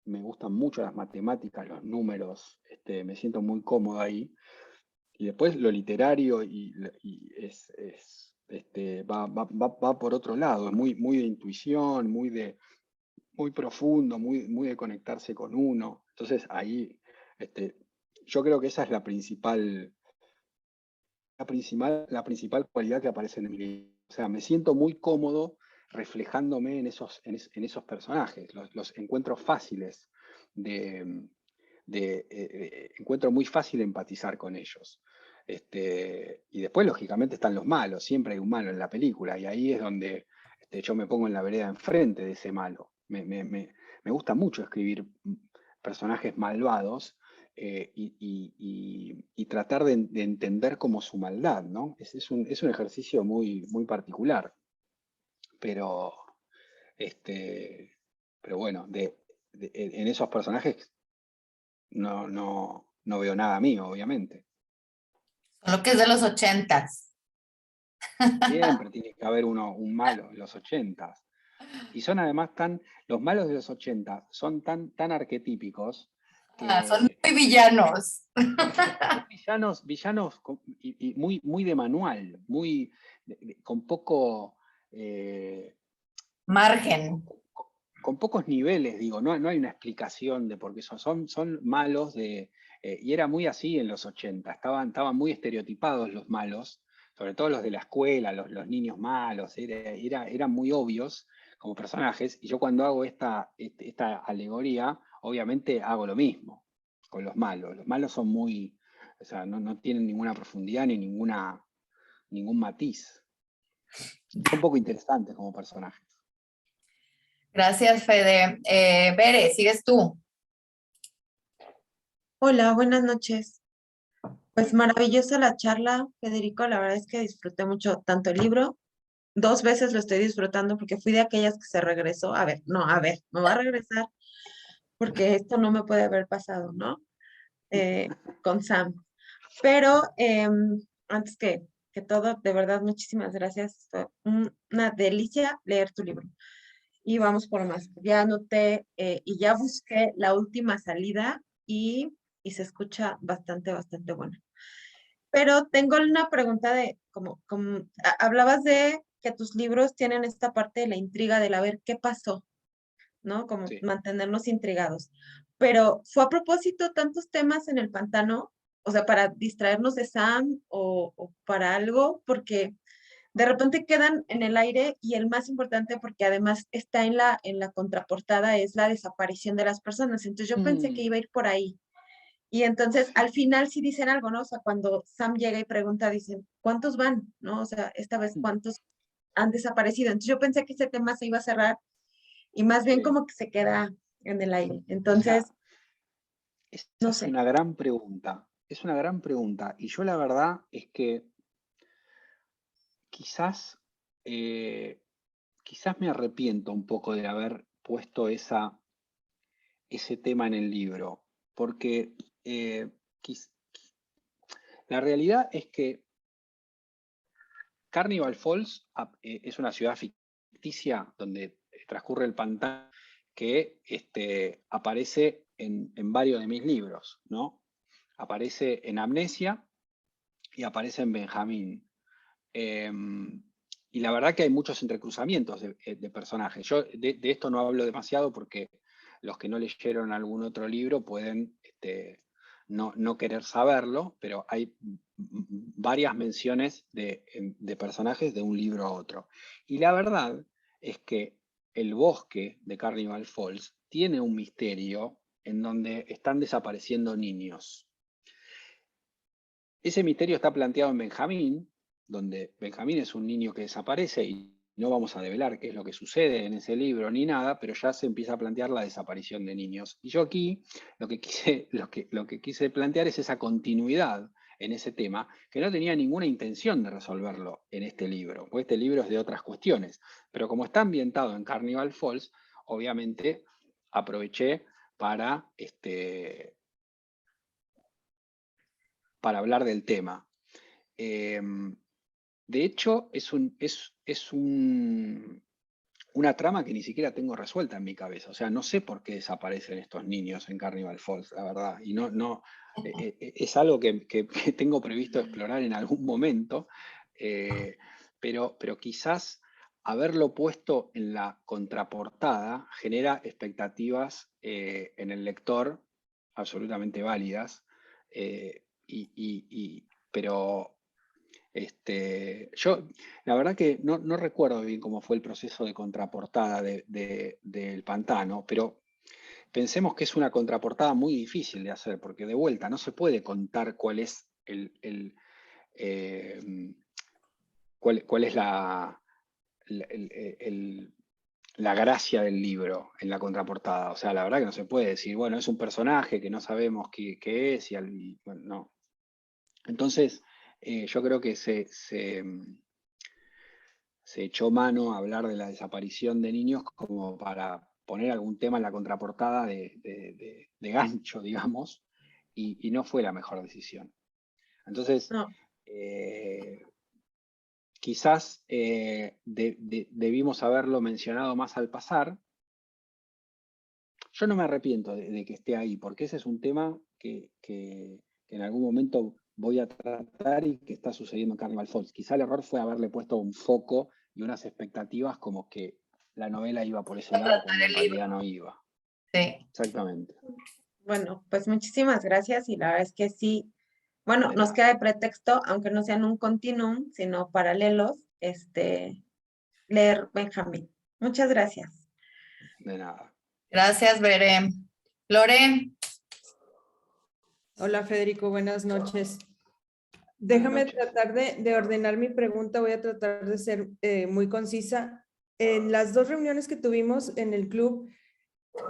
me gustan mucho las matemáticas, los números, me siento muy cómodo ahí. Y después lo literario va por otro lado, es muy de intuición, muy profundo, muy de conectarse con uno. Entonces ahí yo creo que esa es la principal cualidad que aparece en mi libro. O sea, me siento muy cómodo reflejándome en esos personajes. Los encuentro fáciles encuentro muy fácil empatizar con ellos. Y después, lógicamente, están los malos. Siempre hay un malo en la película. Y ahí es donde yo me pongo en la vereda enfrente de ese malo. Me gusta mucho escribir personajes malvados y tratar de entender como su maldad, ¿no? Es un ejercicio muy particular. Pero, pero bueno, en esos personajes no veo nada mío, obviamente. Solo que es de los 80s. Siempre tiene que haber un malo en los 80s. Y son además los malos de los 80 son tan arquetípicos Son que muy villanos. son villanos y muy de manual, con poco Margen. con pocos niveles, digo, no hay una explicación de por qué son malos y era muy así en los 80, estaban muy estereotipados los malos, sobre todo los de la escuela, los niños malos, eran muy obvios como personajes, y yo cuando hago esta alegoría, obviamente hago lo mismo con los malos son muy O sea, no tienen ninguna profundidad ni ningún matiz. Son poco interesantes como personajes. Gracias, Fede. Bere, sigues tú. Hola, buenas noches. Pues maravillosa la charla, Federico. La verdad es que disfruté mucho tanto el libro. 2 veces lo estoy disfrutando porque fui de aquellas que se regresó. Me va a regresar porque esto no me puede haber pasado, ¿no? Con Sam. Pero antes que todo, de verdad, muchísimas gracias. Fue una delicia leer tu libro. Y vamos por más. Ya anoté y ya busqué la última salida y se escucha bastante, bastante bueno. Pero tengo una pregunta de, hablabas de que tus libros tienen esta parte de la intriga, del a ver qué pasó, ¿no? Como Sí. mantenernos intrigados. Pero ¿fue a propósito tantos temas en el pantano? O sea, para distraernos de Sam o para algo, porque de repente quedan en el aire y el más importante, porque además está en la contraportada, es la desaparición de las personas. Entonces yo pensé que iba a ir por ahí. Y entonces al final sí dicen algo, ¿no? O sea, cuando Sam llega y pregunta, dicen, ¿cuántos van? ¿No? O sea, esta vez, ¿cuántos han desaparecido? Entonces yo pensé que ese tema se iba a cerrar y más bien Sí. como que se queda en el aire. O sea, Entonces, esa no es sé. una gran pregunta. Es una gran pregunta. Y yo la verdad es que quizás, quizás me arrepiento un poco de haber puesto ese tema en el libro. Porque la realidad es que Carnival Falls es una ciudad ficticia donde transcurre el pantano que aparece en varios de mis libros, ¿no? Aparece en Amnesia y aparece en Benjamín. Y la verdad que hay muchos entrecruzamientos de personajes. Yo de esto no hablo demasiado porque los que no leyeron algún otro libro pueden no querer saberlo, pero hay varias menciones de personajes de un libro a otro. Y la verdad es que el bosque de Carnival Falls tiene un misterio en donde están desapareciendo niños. Ese misterio está planteado en Benjamín, donde Benjamín es un niño que desaparece y no vamos a develar qué es lo que sucede en ese libro ni nada, pero ya se empieza a plantear la desaparición de niños. Y yo aquí lo que quise plantear es esa continuidad en ese tema, que no tenía ninguna intención de resolverlo en este libro, porque este libro es de otras cuestiones. Pero como está ambientado en Carnival Falls, obviamente aproveché para hablar del tema. De hecho, es una trama que ni siquiera tengo resuelta en mi cabeza. O sea, no sé por qué desaparecen estos niños en Carnival Falls, la verdad. Y es algo que tengo previsto explorar en algún momento, pero quizás haberlo puesto en la contraportada genera expectativas en el lector absolutamente válidas. Pero yo la verdad que no recuerdo bien cómo fue el proceso de contraportada del Pantano, pero pensemos que es una contraportada muy difícil de hacer, porque de vuelta no se puede contar cuál es cuál es la gracia del libro en la contraportada. O sea, la verdad que no se puede decir, bueno, es un personaje que no sabemos qué es, bueno, no. Entonces, yo creo que se echó mano a hablar de la desaparición de niños como para poner algún tema en la contraportada de gancho, digamos, y no fue la mejor decisión. Entonces, No. quizás debimos haberlo mencionado más al pasar. Yo no me arrepiento de que esté ahí, porque ese es un tema que en algún momento voy a tratar y que está sucediendo en Carnival Falls. Quizá el error fue haberle puesto un foco y unas expectativas como que la novela iba por ese lado cuando en realidad no iba. Sí. Exactamente. Bueno, pues muchísimas gracias y la verdad es que sí, bueno, De nos nada. queda de pretexto, aunque no sean un continuum, sino paralelos, leer Benjamín. Muchas gracias. De nada. Gracias, Bere. Lore. Hola Federico, buenas noches. Buenas Déjame noches. tratar de ordenar mi pregunta, voy a tratar de ser muy concisa. En las 2 reuniones que tuvimos en el club,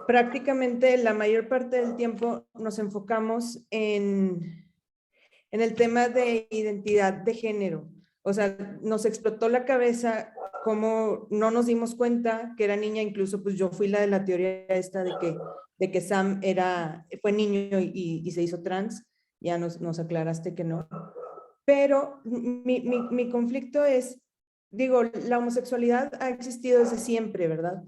prácticamente la mayor parte del tiempo nos enfocamos en el tema de identidad de género. O sea, nos explotó la cabeza cómo no nos dimos cuenta que era niña, incluso pues yo fui la de la teoría esta de que Sam fue niño y se hizo trans, ya nos aclaraste que no. Pero mi conflicto es, digo, la homosexualidad ha existido desde siempre, ¿verdad?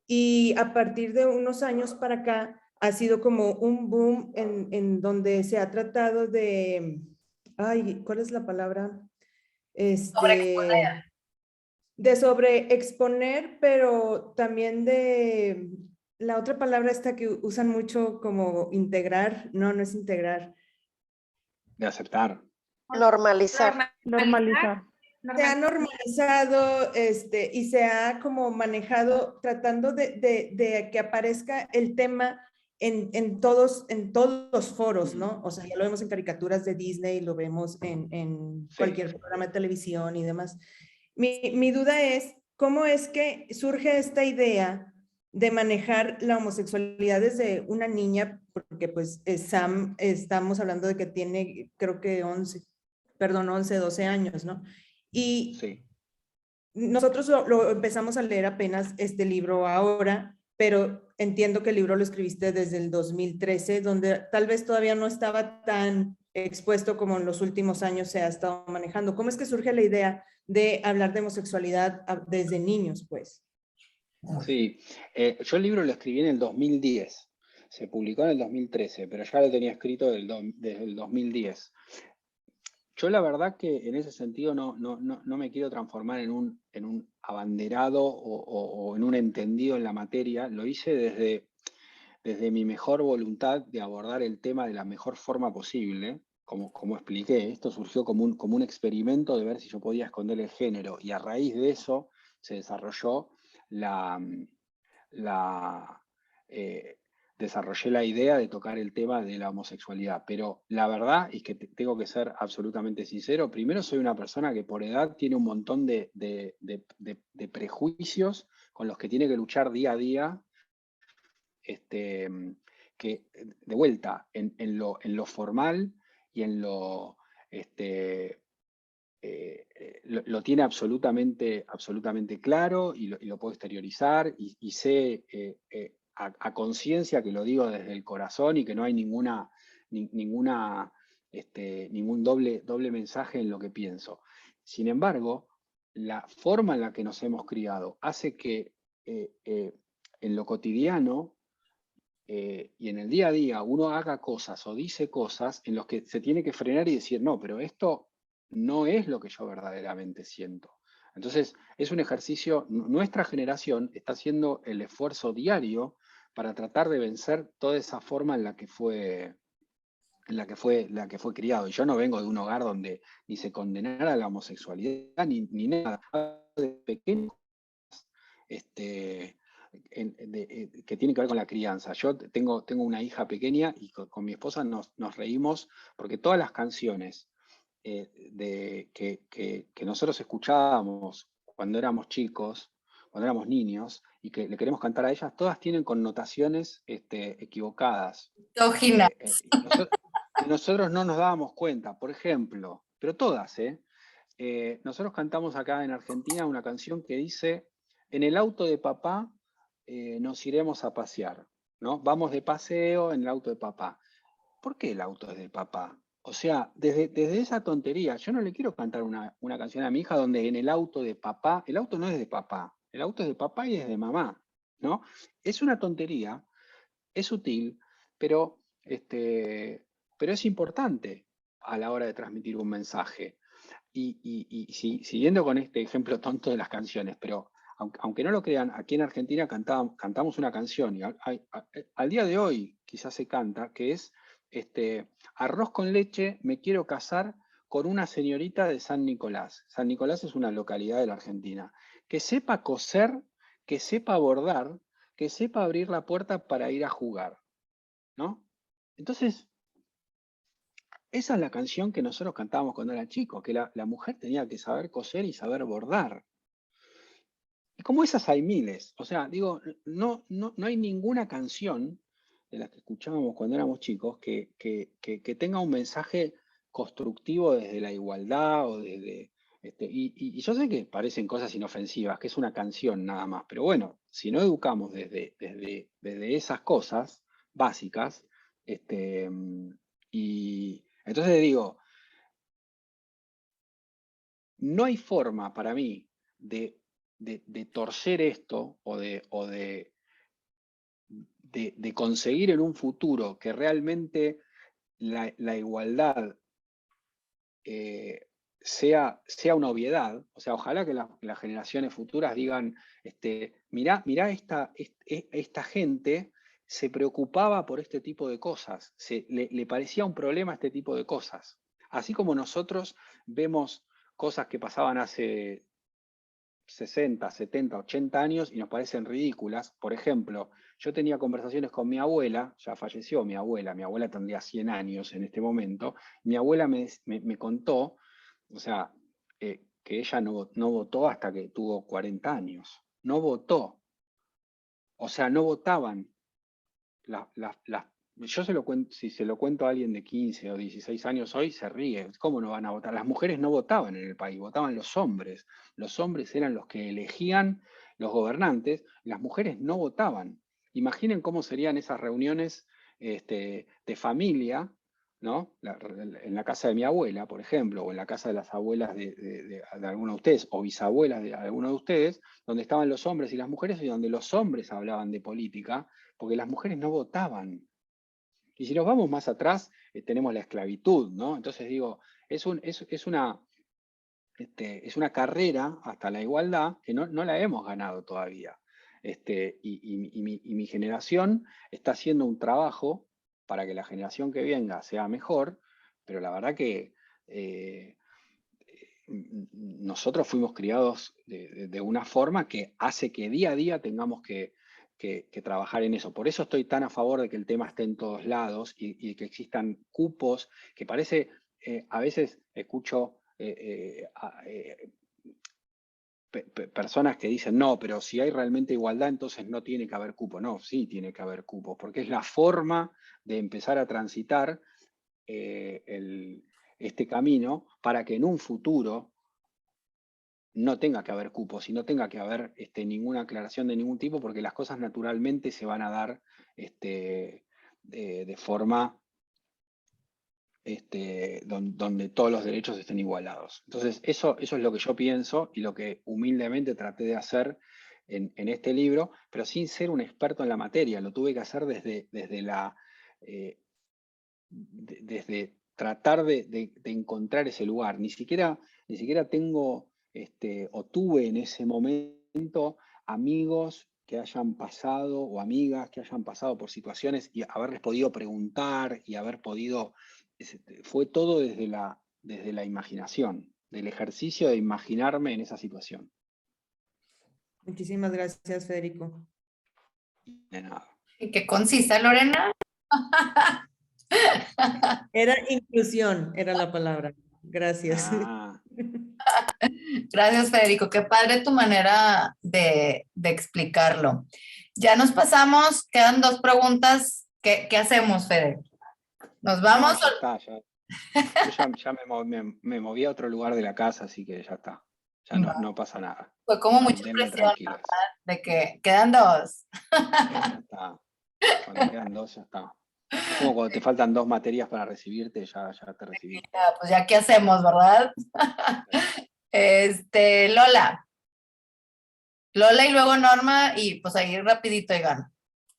Y a partir de unos años para acá ha sido como un boom en donde se ha tratado de, ay, ¿cuál es la palabra? De sobreexponer, pero también de, la otra palabra esta que usan mucho como integrar, no es integrar. De aceptar. Normalizar. Normalizar. Se ha normalizado y se ha como manejado tratando de que aparezca el tema en todos los foros, ¿no? O sea, ya lo vemos en caricaturas de Disney, lo vemos en Sí. cualquier programa de televisión y demás. Mi duda es, ¿cómo es que surge esta idea de manejar la homosexualidad desde una niña? Porque pues Sam, estamos hablando de que tiene, creo que 11, 12 años, ¿no? Y Sí. nosotros lo empezamos a leer apenas este libro ahora, pero entiendo que el libro lo escribiste desde el 2013, donde tal vez todavía no estaba tan expuesto como en los últimos años se ha estado manejando. ¿Cómo es que surge la idea de hablar de homosexualidad desde niños, pues? Sí, yo el libro lo escribí en el 2010, se publicó en el 2013, pero ya lo tenía escrito desde el 2010. Yo la verdad que en ese sentido no me quiero transformar en un abanderado o en un entendido en la materia, lo hice desde mi mejor voluntad de abordar el tema de la mejor forma posible. Como expliqué, esto surgió como un experimento de ver si yo podía esconder el género, y a raíz de eso se desarrolló desarrollé la idea de tocar el tema de la homosexualidad. Pero la verdad es que tengo que ser absolutamente sincero. Primero, soy una persona que por edad tiene un montón de prejuicios con los que tiene que luchar día a día, que de vuelta, en lo formal y en lo tiene absolutamente claro, y lo puedo exteriorizar, y sé a conciencia que lo digo desde el corazón y que no hay ningún doble mensaje en lo que pienso. Sin embargo, la forma en la que nos hemos criado hace que en lo cotidiano y en el día a día uno haga cosas o dice cosas en los que se tiene que frenar y decir, no, pero esto no es lo que yo verdaderamente siento. Entonces, es un ejercicio, nuestra generación está haciendo el esfuerzo diario para tratar de vencer toda esa forma en la que fue criado. Y yo no vengo de un hogar donde ni se condenara la homosexualidad ni nada. De pequeño, que tiene que ver con la crianza. Yo tengo una hija pequeña y con mi esposa nos reímos porque todas las canciones que nosotros escuchábamos cuando éramos chicos, cuando éramos niños, y que le queremos cantar a ellas, todas tienen connotaciones equivocadas. Tógina. Nosotros no nos dábamos cuenta, por ejemplo, pero todas, nosotros cantamos acá en Argentina una canción que dice: en el auto de papá nos iremos a pasear, ¿no? Vamos de paseo en el auto de papá. ¿Por qué el auto es de papá? O sea, desde esa tontería, yo no le quiero cantar una canción a mi hija donde en el auto de papá, el auto no es de papá, el auto es de papá y es de mamá, ¿no? Es una tontería, es sutil, pero es importante a la hora de transmitir un mensaje. Y siguiendo con este ejemplo tonto de las canciones, pero aunque no lo crean, aquí en Argentina cantamos una canción, y al día de hoy quizás se canta, que es arroz con leche, me quiero casar con una señorita de San Nicolás. San Nicolás es una localidad de la Argentina. Que sepa coser, que sepa bordar, que sepa abrir la puerta para ir a jugar, ¿no? Entonces, esa es la canción que nosotros cantábamos cuando era chico, que la mujer tenía que saber coser y saber bordar. Y como esas hay miles. O sea, digo, no hay ninguna canción de las que escuchábamos cuando éramos chicos que tenga un mensaje constructivo desde la igualdad o desde... y yo sé que parecen cosas inofensivas, que es una canción nada más, pero bueno, si no educamos desde esas cosas básicas, y entonces digo, no hay forma para mí de torcer esto o de conseguir en un futuro que realmente la igualdad sea una obviedad. O sea, ojalá que las generaciones futuras digan, mirá esta gente se preocupaba por este tipo de cosas, le parecía un problema este tipo de cosas. Así como nosotros vemos cosas que pasaban hace 60, 70, 80 años y nos parecen ridículas. Por ejemplo, yo tenía conversaciones con mi abuela, ya falleció mi abuela tendría 100 años en este momento. Mi abuela me contó, o sea, que ella no votó hasta que tuvo 40 años. No votó. O sea, no votaban. Yo se lo cuento, si se lo cuento a alguien de 15 o 16 años hoy, se ríe. ¿Cómo no van a votar? Las mujeres no votaban en el país, votaban los hombres. Los hombres eran los que elegían los gobernantes, las mujeres no votaban. Imaginen cómo serían esas reuniones de familia, ¿no? En la casa de mi abuela, por ejemplo, o en la casa de las abuelas de alguno de ustedes, o bisabuelas de alguno de ustedes, donde estaban los hombres y las mujeres, y donde los hombres hablaban de política, porque las mujeres no votaban. Y si nos vamos más atrás, tenemos la esclavitud, ¿no? Entonces digo, es una carrera hasta la igualdad que no la hemos ganado todavía. Y mi generación está haciendo un trabajo para que la generación que venga sea mejor, pero la verdad que nosotros fuimos criados de una forma que hace que día a día tengamos que trabajar en eso. Por eso estoy tan a favor de que el tema esté en todos lados y que existan cupos, que parece, a veces escucho personas que dicen, no, pero si hay realmente igualdad, entonces no tiene que haber cupo. No, sí tiene que haber cupos, porque es la forma de empezar a transitar este camino para que en un futuro no tenga que haber cupos y no tenga que haber ninguna aclaración de ningún tipo, porque las cosas naturalmente se van a dar de forma donde todos los derechos estén igualados. Entonces, eso es lo que yo pienso y lo que humildemente traté de hacer en este libro, pero sin ser un experto en la materia. Lo tuve que hacer desde tratar de encontrar ese lugar. Ni siquiera tengo o tuve en ese momento amigos que hayan pasado o amigas que hayan pasado por situaciones y haberles podido preguntar y haber podido... Fue todo desde la imaginación, del ejercicio de imaginarme en esa situación. Muchísimas gracias, Federico. De nada. Y qué concisa, Lorena. Era inclusión, era la palabra. Gracias. Ah, Gracias, Federico. Qué padre tu manera de explicarlo. Ya nos pasamos, quedan 2 preguntas. ¿Qué hacemos, Fede? ¿Nos vamos? no, ya está, yo ya me moví a otro lugar de la casa, así que ya está. Ya no pasa nada. Fue como mucha Denme presión, tranquilos. de que quedan 2. Ya está. Cuando quedan 2, ya está. Es como cuando te faltan 2 materias para recibirte, ya te recibí. Pues ya, ¿qué hacemos, verdad? Lola. Lola y luego Norma y pues ahí rapidito y gano.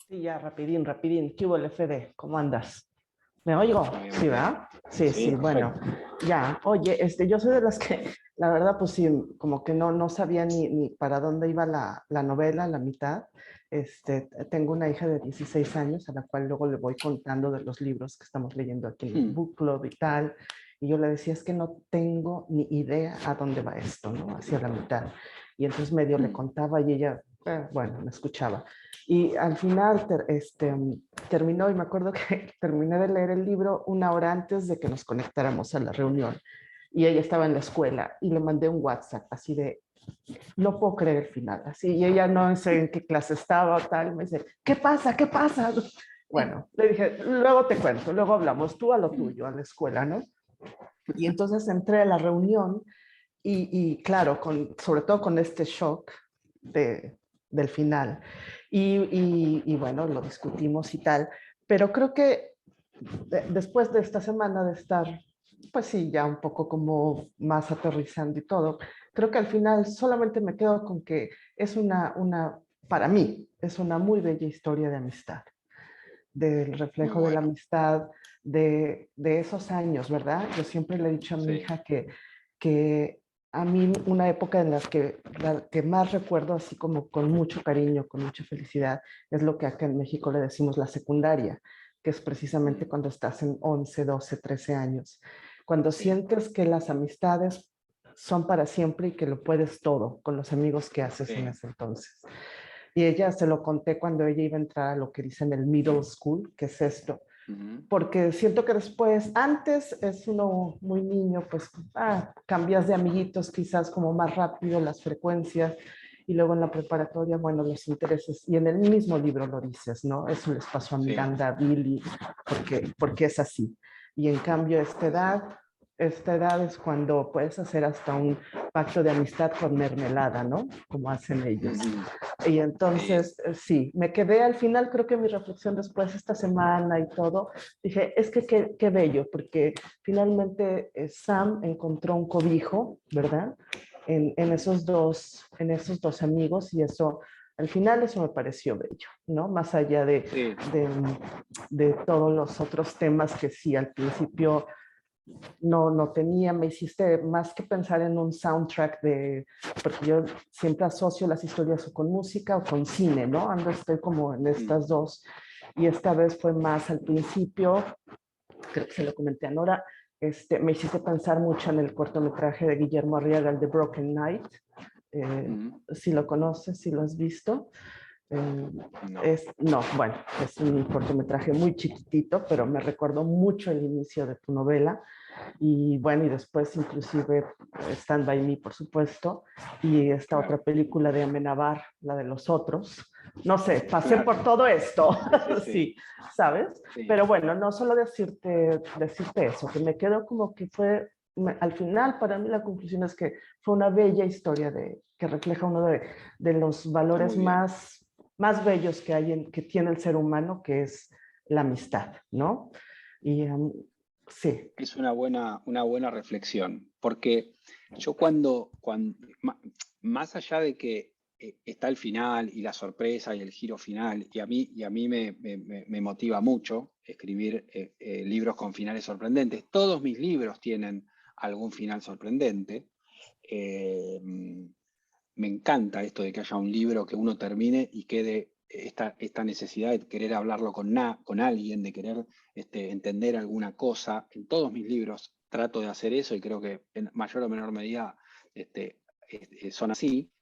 Sí, ya, rapidín. ¿Qué hubo, Fede? ¿Cómo andas? ¿Me oigo? Bien, Sí, bien. ¿verdad? Sí, Sí, bueno. Ya, oye, yo soy de las que, la verdad, pues sí, como que no sabía ni para dónde iba la novela, la mitad. Tengo una hija de 16 años a la cual luego le voy contando de los libros que estamos leyendo aquí en el Book Club y tal. Y yo le decía, es que no tengo ni idea a dónde va esto, ¿no? Hacia la mitad. Y entonces medio le contaba y ella bueno, me escuchaba. Y al final terminó, y me acuerdo que terminé de leer el libro 1 hora antes de que nos conectáramos a la reunión. Y ella estaba en la escuela y le mandé un WhatsApp así de, no puedo creer el final, así, y ella no sé en qué clase estaba o tal, me dice, ¿qué pasa? ¿Qué pasa? Bueno, le dije, luego te cuento, luego hablamos, tú a lo tuyo, a la escuela, ¿no? Y entonces entré a la reunión y claro, sobre todo con este shock del final. Y bueno, lo discutimos y tal, pero creo que después de esta semana de estar, pues sí, ya un poco como más aterrizando y todo, creo que al final solamente me quedo con que es para mí, es una muy bella historia de amistad, del reflejo de la amistad de esos años, ¿verdad? Yo siempre le he dicho a mi hija que a mí una época en la que más recuerdo así como con mucho cariño, con mucha felicidad, es lo que acá en México le decimos la secundaria, que es precisamente cuando estás en 11, 12, 13 años, cuando sientes que las amistades son para siempre y que lo puedes todo con los amigos que haces en ese entonces. Y ella se lo conté cuando ella iba a entrar a lo que dicen el middle school, que es esto, porque siento que después, antes es uno muy niño, pues cambias de amiguitos quizás como más rápido las frecuencias, y luego en la preparatoria, bueno, los intereses, y en el mismo libro lo dices, ¿no? Eso les pasó a Miranda, a Billy, porque es así. Y en cambio esta edad es cuando puedes hacer hasta un pacto de amistad con mermelada, ¿no? Como hacen ellos. Y entonces, sí, me quedé al final, creo que mi reflexión después esta semana y todo, dije, es que qué bello, porque finalmente Sam encontró un cobijo, ¿verdad? En esos dos amigos, y eso, al final eso me pareció bello, ¿no? Más allá de todos los otros temas que sí, al principio no tenía, me hiciste más que pensar en un soundtrack porque yo siempre asocio las historias o con música o con cine, ¿no? Estoy como en estas dos, y esta vez fue más al principio, creo que se lo comenté a Nora, me hiciste pensar mucho en el cortometraje de Guillermo Arriaga, el de Broken Night, si lo conoces, si lo has visto. Bueno, es un cortometraje muy chiquitito, pero me recordó mucho el inicio de tu novela. Y bueno, y después inclusive Stand By Me, por supuesto, y esta otra película de Amenábar, la de los otros. No sé, pasé por todo esto, sí, ¿sabes? Sí. Pero bueno, no solo decirte eso, que me quedo como que fue, al final para mí la conclusión es que fue una bella historia que refleja uno de los valores más bellos que tiene el ser humano, que es la amistad, ¿no? Y sí. Es una buena reflexión, porque yo más allá de que está el final y la sorpresa y el giro final, y a mí me motiva mucho escribir libros con finales sorprendentes. Todos mis libros tienen algún final sorprendente. Me encanta esto de que haya un libro que uno termine y quede esta necesidad de querer hablarlo con alguien, de querer entender alguna cosa. En todos mis libros trato de hacer eso, y creo que en mayor o menor medida son así.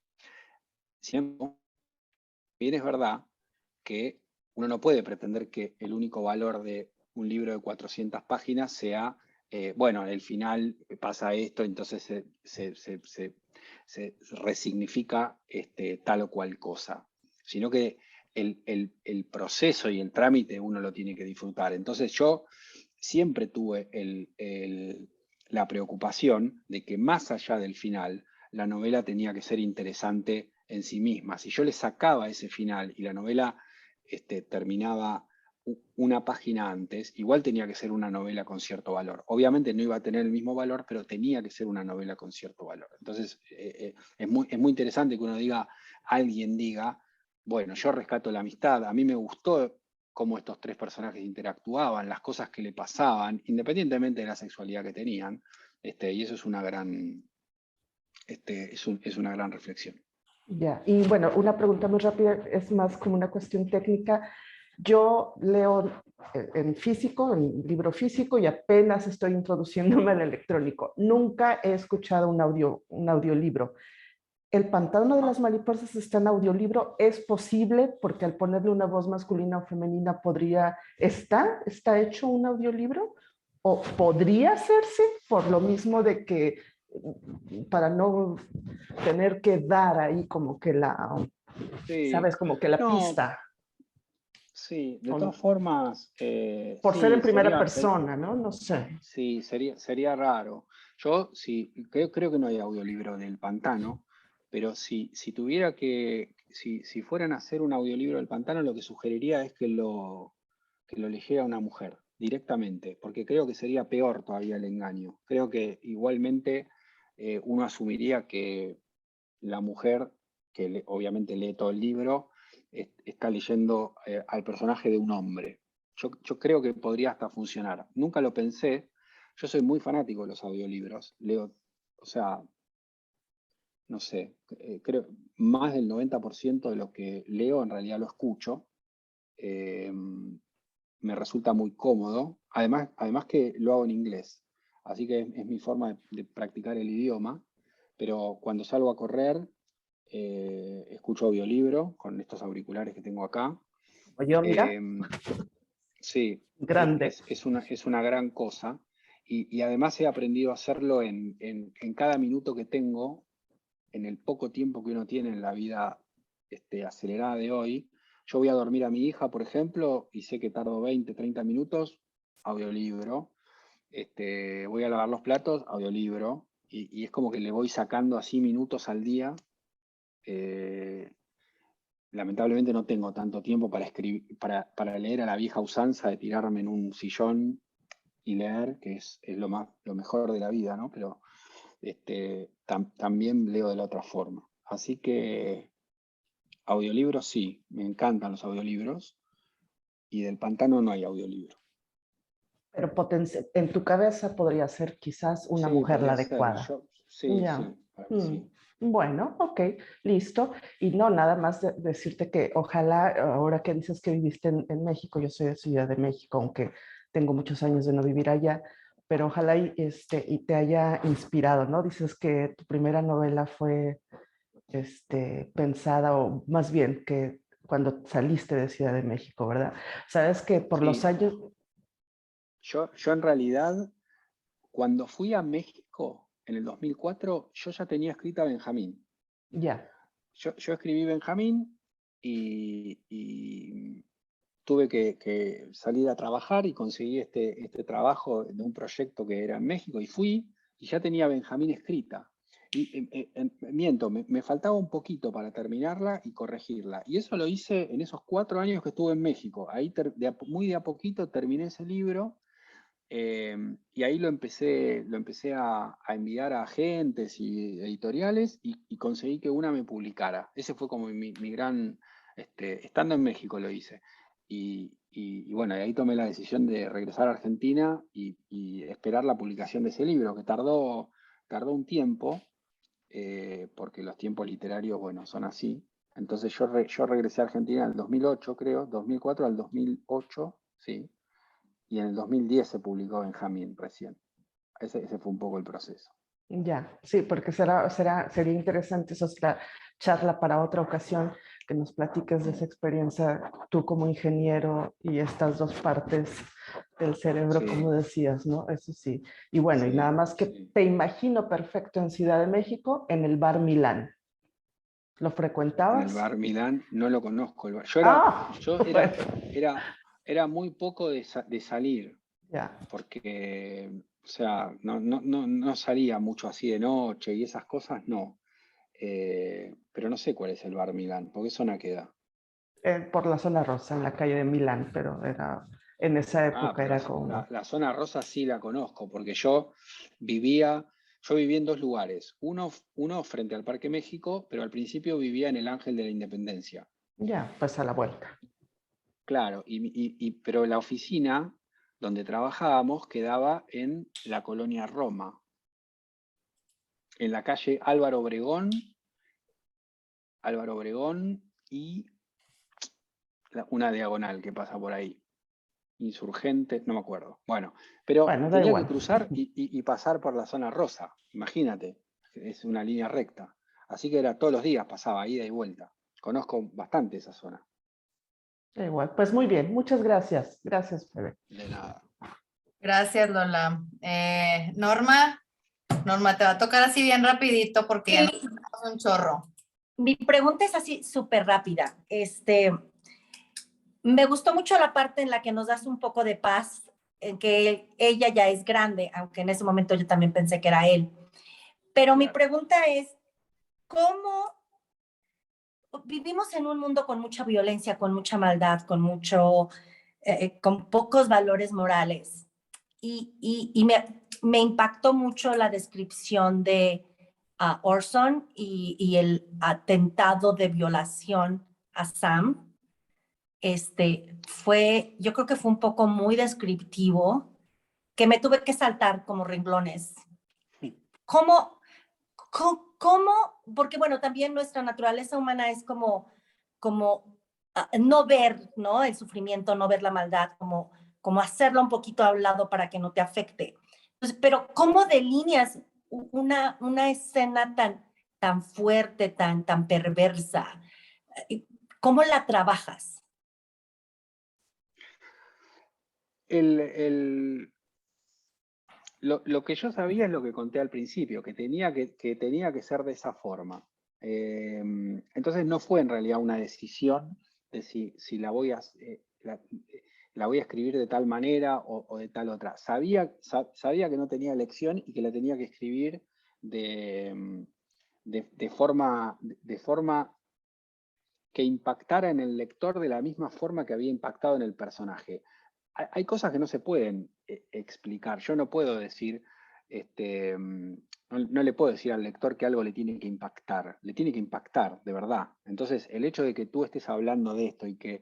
Siempre, bien es verdad que uno no puede pretender que el único valor de un libro de 400 páginas sea, bueno, el final pasa esto, entonces se resignifica tal o cual cosa, sino que el proceso y el trámite uno lo tiene que disfrutar. Entonces yo siempre tuve la preocupación de que más allá del final, la novela tenía que ser interesante en sí misma. Si yo le sacaba ese final y la novela terminaba una página antes, igual tenía que ser una novela con cierto valor. Obviamente no iba a tener el mismo valor, pero tenía que ser una novela con cierto valor. Entonces es muy interesante que alguien diga, bueno, yo rescato la amistad, a mí me gustó cómo estos tres personajes interactuaban, las cosas que le pasaban, independientemente de la sexualidad que tenían, y eso es una gran reflexión. Ya, y bueno, una pregunta muy rápida, es más como una cuestión técnica. Yo leo en físico, en libro físico, y apenas estoy introduciéndome al electrónico. Nunca he escuchado un audiolibro. El pantano de las mariposas está en audiolibro, es posible porque al ponerle una voz masculina o femenina podría, está hecho un audiolibro o podría hacerse por lo mismo de que para no tener que dar ahí como que Sí, sabes, como que la no, pista, sí, de o todas no, formas, por ser en sí, primera persona, ¿no? No sé. sí, sería raro. Yo sí, creo que no hay audiolibro del pantano, pero si tuviera si fueran a hacer un audiolibro del pantano, lo que sugeriría es que lo leyera una mujer directamente, porque creo que sería peor todavía el engaño. Creo que igualmente uno asumiría que la mujer, que obviamente lee todo el libro, está leyendo al personaje de un hombre. Yo creo que podría hasta funcionar. Nunca lo pensé. Yo soy muy fanático de los audiolibros. Leo, o sea, no sé, creo más del 90% de lo que leo en realidad lo escucho. Me resulta muy cómodo. Además que lo hago en inglés. Así que es mi forma de practicar el idioma. Pero cuando salgo a correr, escucho audiolibro con estos auriculares que tengo acá. O yo, mira, Sí, grande. es una gran cosa. Y además he aprendido a hacerlo en cada minuto que tengo, en el poco tiempo que uno tiene en la vida acelerada de hoy. Yo voy a dormir a mi hija, por ejemplo, y sé que tardo 20, 30 minutos, audiolibro. Voy a lavar los platos, audiolibro. Y es como que le voy sacando así minutos al día. Lamentablemente no tengo tanto tiempo para escribir, para leer a la vieja usanza de tirarme en un sillón y leer, que es lo mejor de la vida, ¿no? Pero también leo de la otra forma. Así que audiolibros sí, me encantan los audiolibros, y del pantano no hay audiolibro. Pero en tu cabeza podría ser quizás una Sí, mujer la podría ser. adecuada. Sí, Ya. para mí sí. Bueno, ok, listo. Y no, nada más decirte que ojalá, ahora que dices que viviste en México, yo soy de Ciudad de México, aunque tengo muchos años de no vivir allá, pero ojalá y te haya inspirado, ¿no? Dices que tu primera novela fue pensada, o más bien que cuando saliste de Ciudad de México, ¿verdad? Sabes que por los Sí. años... Yo en realidad, cuando fui a México en el 2004, yo ya tenía escrita Benjamín. Ya. Yo escribí Benjamín y tuve que salir a trabajar y conseguí este trabajo de un proyecto que era en México y fui y ya tenía Benjamín escrita. Y miento, me faltaba un poquito para terminarla y corregirla. Y eso lo hice en esos 4 años que estuve en México. Ahí muy de a poquito terminé ese libro. Y ahí lo empecé a enviar a agentes y editoriales y conseguí que una me publicara. Ese fue como mi gran, estando en México lo hice. Y bueno, ahí tomé la decisión de regresar a Argentina y esperar la publicación de ese libro, que tardó un tiempo, porque los tiempos literarios, bueno, son así. Entonces yo regresé a Argentina en el 2008, creo, 2004 al 2008, sí. Y en el 2010 se publicó Benjamín recién. Ese fue un poco el proceso. Ya, sí, porque sería interesante, eso es la charla para otra ocasión, que nos platiques de esa experiencia tú como ingeniero y estas dos partes del cerebro, Sí, como decías, ¿no? Eso sí. Y bueno, y sí, nada más que sí. te imagino perfecto en Ciudad de México, en el Bar Milán. ¿Lo En el frecuentabas? bar Milán no lo conozco. Ah, Yo bueno, era muy poco de salir, ya. porque, o sea, no salía mucho así de noche y esas cosas, no. Pero no sé cuál es el bar Milán, porque zona queda. Por la zona rosa, en la calle de Milán, pero en esa época Pero era como, la zona rosa sí la conozco, porque yo vivía en 2 lugares. Uno frente al Parque México, pero al principio vivía en el Ángel de la Independencia. ya, pues a la vuelta. Claro, pero la oficina donde trabajábamos quedaba en la colonia Roma, en la calle Álvaro Obregón y una diagonal que pasa por ahí. Insurgente, no me acuerdo. Bueno, pero Bueno, da tenía que igual. cruzar y pasar por la zona rosa. Imagínate, es una línea recta. Así que era todos los días, pasaba ida y vuelta. Conozco bastante esa zona. Igual, pues muy bien, muchas gracias. Gracias, Febe. De nada. Gracias, Lola. Norma, te va a tocar así bien rapidito porque ya nos Sí. tenemos un chorro. Mi pregunta es así súper rápida. Me gustó mucho la parte en la que nos das un poco de paz, en que ella ya es grande, aunque en ese momento yo también pensé que era él. Pero mi pregunta es, ¿cómo vivimos en un mundo con mucha violencia, con mucha maldad, con pocos valores morales? Y me impactó mucho la descripción de Orson y el atentado de violación a Sam. Yo creo que fue un poco muy descriptivo, que me tuve que saltar como renglones. ¿Cómo? Porque bueno, también nuestra naturaleza humana es como no ver, ¿no? El sufrimiento, no ver la maldad, como hacerlo un poquito a un lado para que no te afecte. Entonces, pero ¿cómo delineas una escena tan fuerte, tan perversa? ¿Cómo la trabajas? Lo que yo sabía es lo que conté al principio, que tenía que ser de esa forma. Entonces no fue en realidad una decisión de si la voy a escribir de tal manera o de tal otra. Sabía que no tenía elección y que la tenía que escribir de forma que impactara en el lector de la misma forma que había impactado en el personaje. Hay cosas que no se pueden explicar. Yo no puedo decir, no le puedo decir al lector que algo le tiene que impactar de verdad. Entonces, el hecho de que tú estés hablando de esto y que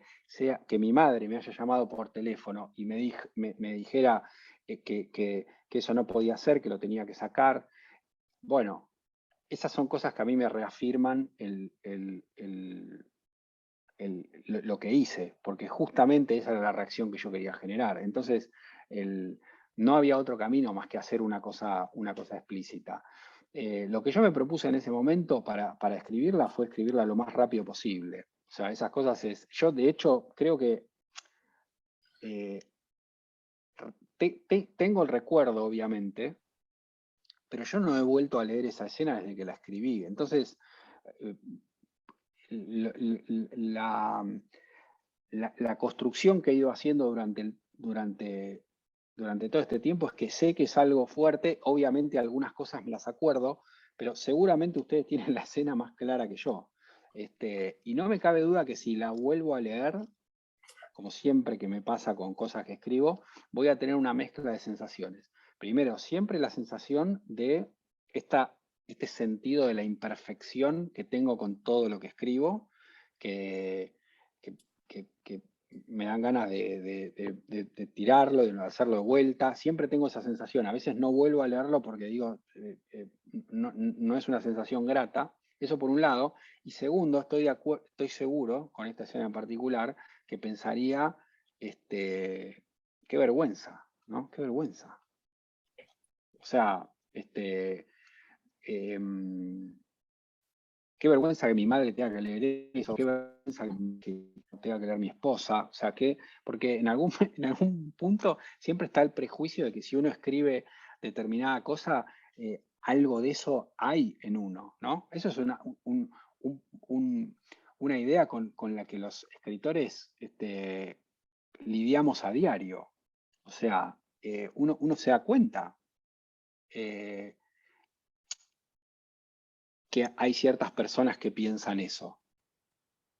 mi madre me haya llamado por teléfono y me dijera que eso no podía ser, que lo tenía que sacar, bueno, esas son cosas que a mí me reafirman lo que hice, porque justamente esa era la reacción que yo quería generar. Entonces, no había otro camino más que hacer una cosa explícita. Lo que yo me propuse en ese momento para escribirla fue escribirla lo más rápido posible. O sea, esas cosas yo de hecho creo que tengo el recuerdo, obviamente, pero yo no he vuelto a leer esa escena desde que la escribí. Entonces, la construcción que he ido haciendo durante todo este tiempo es que sé que es algo fuerte. Obviamente algunas cosas me las acuerdo, pero seguramente ustedes tienen la escena más clara que yo. Y no me cabe duda que si la vuelvo a leer, como siempre que me pasa con cosas que escribo, voy a tener una mezcla de sensaciones. Primero, siempre la sensación de este sentido de la imperfección que tengo con todo lo que escribo, que me dan ganas de tirarlo, de hacerlo de vuelta. Siempre tengo esa sensación. A veces no vuelvo a leerlo porque digo, no es una sensación grata. Eso por un lado. Y segundo, estoy seguro, con esta escena en particular, que pensaría, qué vergüenza, ¿no? Qué vergüenza. O sea, qué vergüenza que mi madre tenga que leer eso, qué vergüenza que tenga que leer mi esposa. O sea, porque en algún punto siempre está el prejuicio de que si uno escribe determinada cosa, algo de eso hay en uno, ¿no? Eso es una idea con la que los escritores lidiamos a diario. O sea, uno se da cuenta que hay ciertas personas que piensan eso,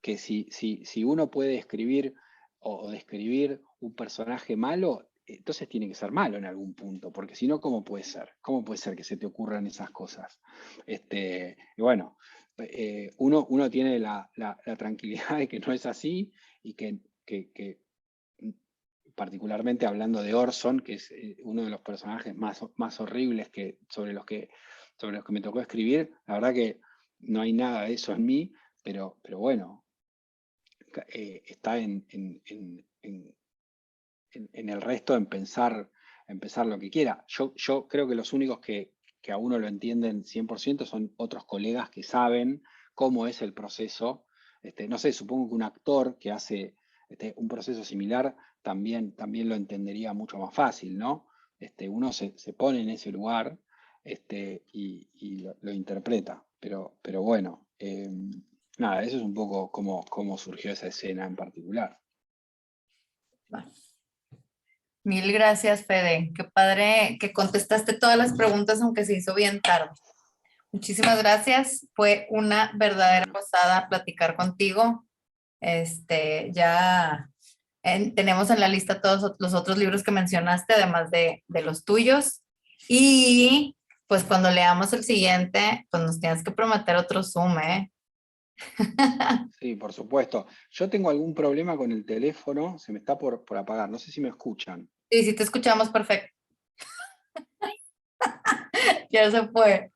que si uno puede escribir o describir un personaje malo, entonces tiene que ser malo en algún punto, porque si no, ¿cómo puede ser? ¿Cómo puede ser que se te ocurran esas cosas? Y bueno, uno tiene la tranquilidad de que no es así y que particularmente hablando de Orson, que es uno de los personajes más horribles sobre los que me tocó escribir, la verdad que no hay nada de eso en mí, pero bueno, está en el resto en pensar lo que quiera. Yo creo que los únicos que que a uno lo entienden 100%, son otros colegas que saben cómo es el proceso. No sé, supongo que un actor que hace un proceso similar también lo entendería mucho más fácil, ¿no? Uno se pone en ese lugar y lo interpreta. Pero bueno, nada, eso es un poco cómo surgió esa escena en particular. Mil gracias, Fede. Qué padre que contestaste todas las preguntas, aunque se hizo bien tarde. Muchísimas gracias. Fue una verdadera gozada platicar contigo. Ya tenemos en la lista todos los otros libros que mencionaste, además de los tuyos. Y pues cuando leamos el siguiente, pues nos tienes que prometer otro Zoom, ¿eh? Sí, por supuesto. Yo tengo algún problema con el teléfono, se me está por apagar. No sé si me escuchan. Sí, sí, te escuchamos perfecto. Ya se fue.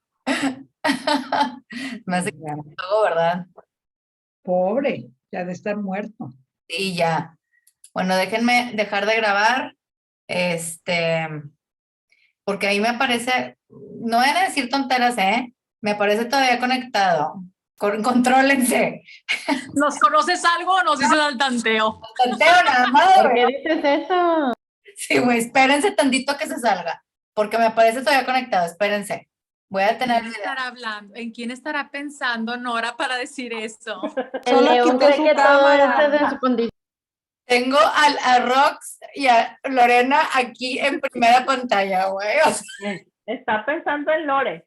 Me hace que todo, ¿verdad? Pobre, ya de estar muerto. Sí, ya. Bueno, déjenme dejar de grabar. Porque ahí me aparece, no voy a decir tonteras, ¿eh? Me aparece todavía conectado. Contrólense. ¿Nos conoces algo o nos dices al tanteo? Tanteo nada más. ¿Por qué dices eso? Sí, güey, espérense tantito que se salga, porque me aparece todavía conectado, espérense. Voy a tener... ¿Quién estará hablando? ¿En quién estará pensando Nora para decir eso? El Solo león quitó cree su que todo cámara. es de su condición. Tengo a Rox y a Lorena aquí en primera pantalla, güey. O sea, Está pensando en Lore.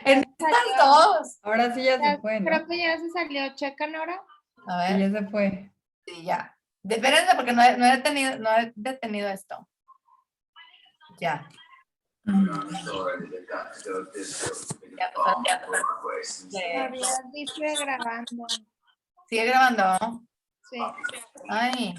en estas dos. Ahora sí ya se fue, ¿no? Creo que ya se salió. Checa, Nora. A Sí, ver, ya se fue. sí, ya. Espérense porque no he detenido esto. Ya. Todavía dice grabando. Sigue grabando. Sí. Ay.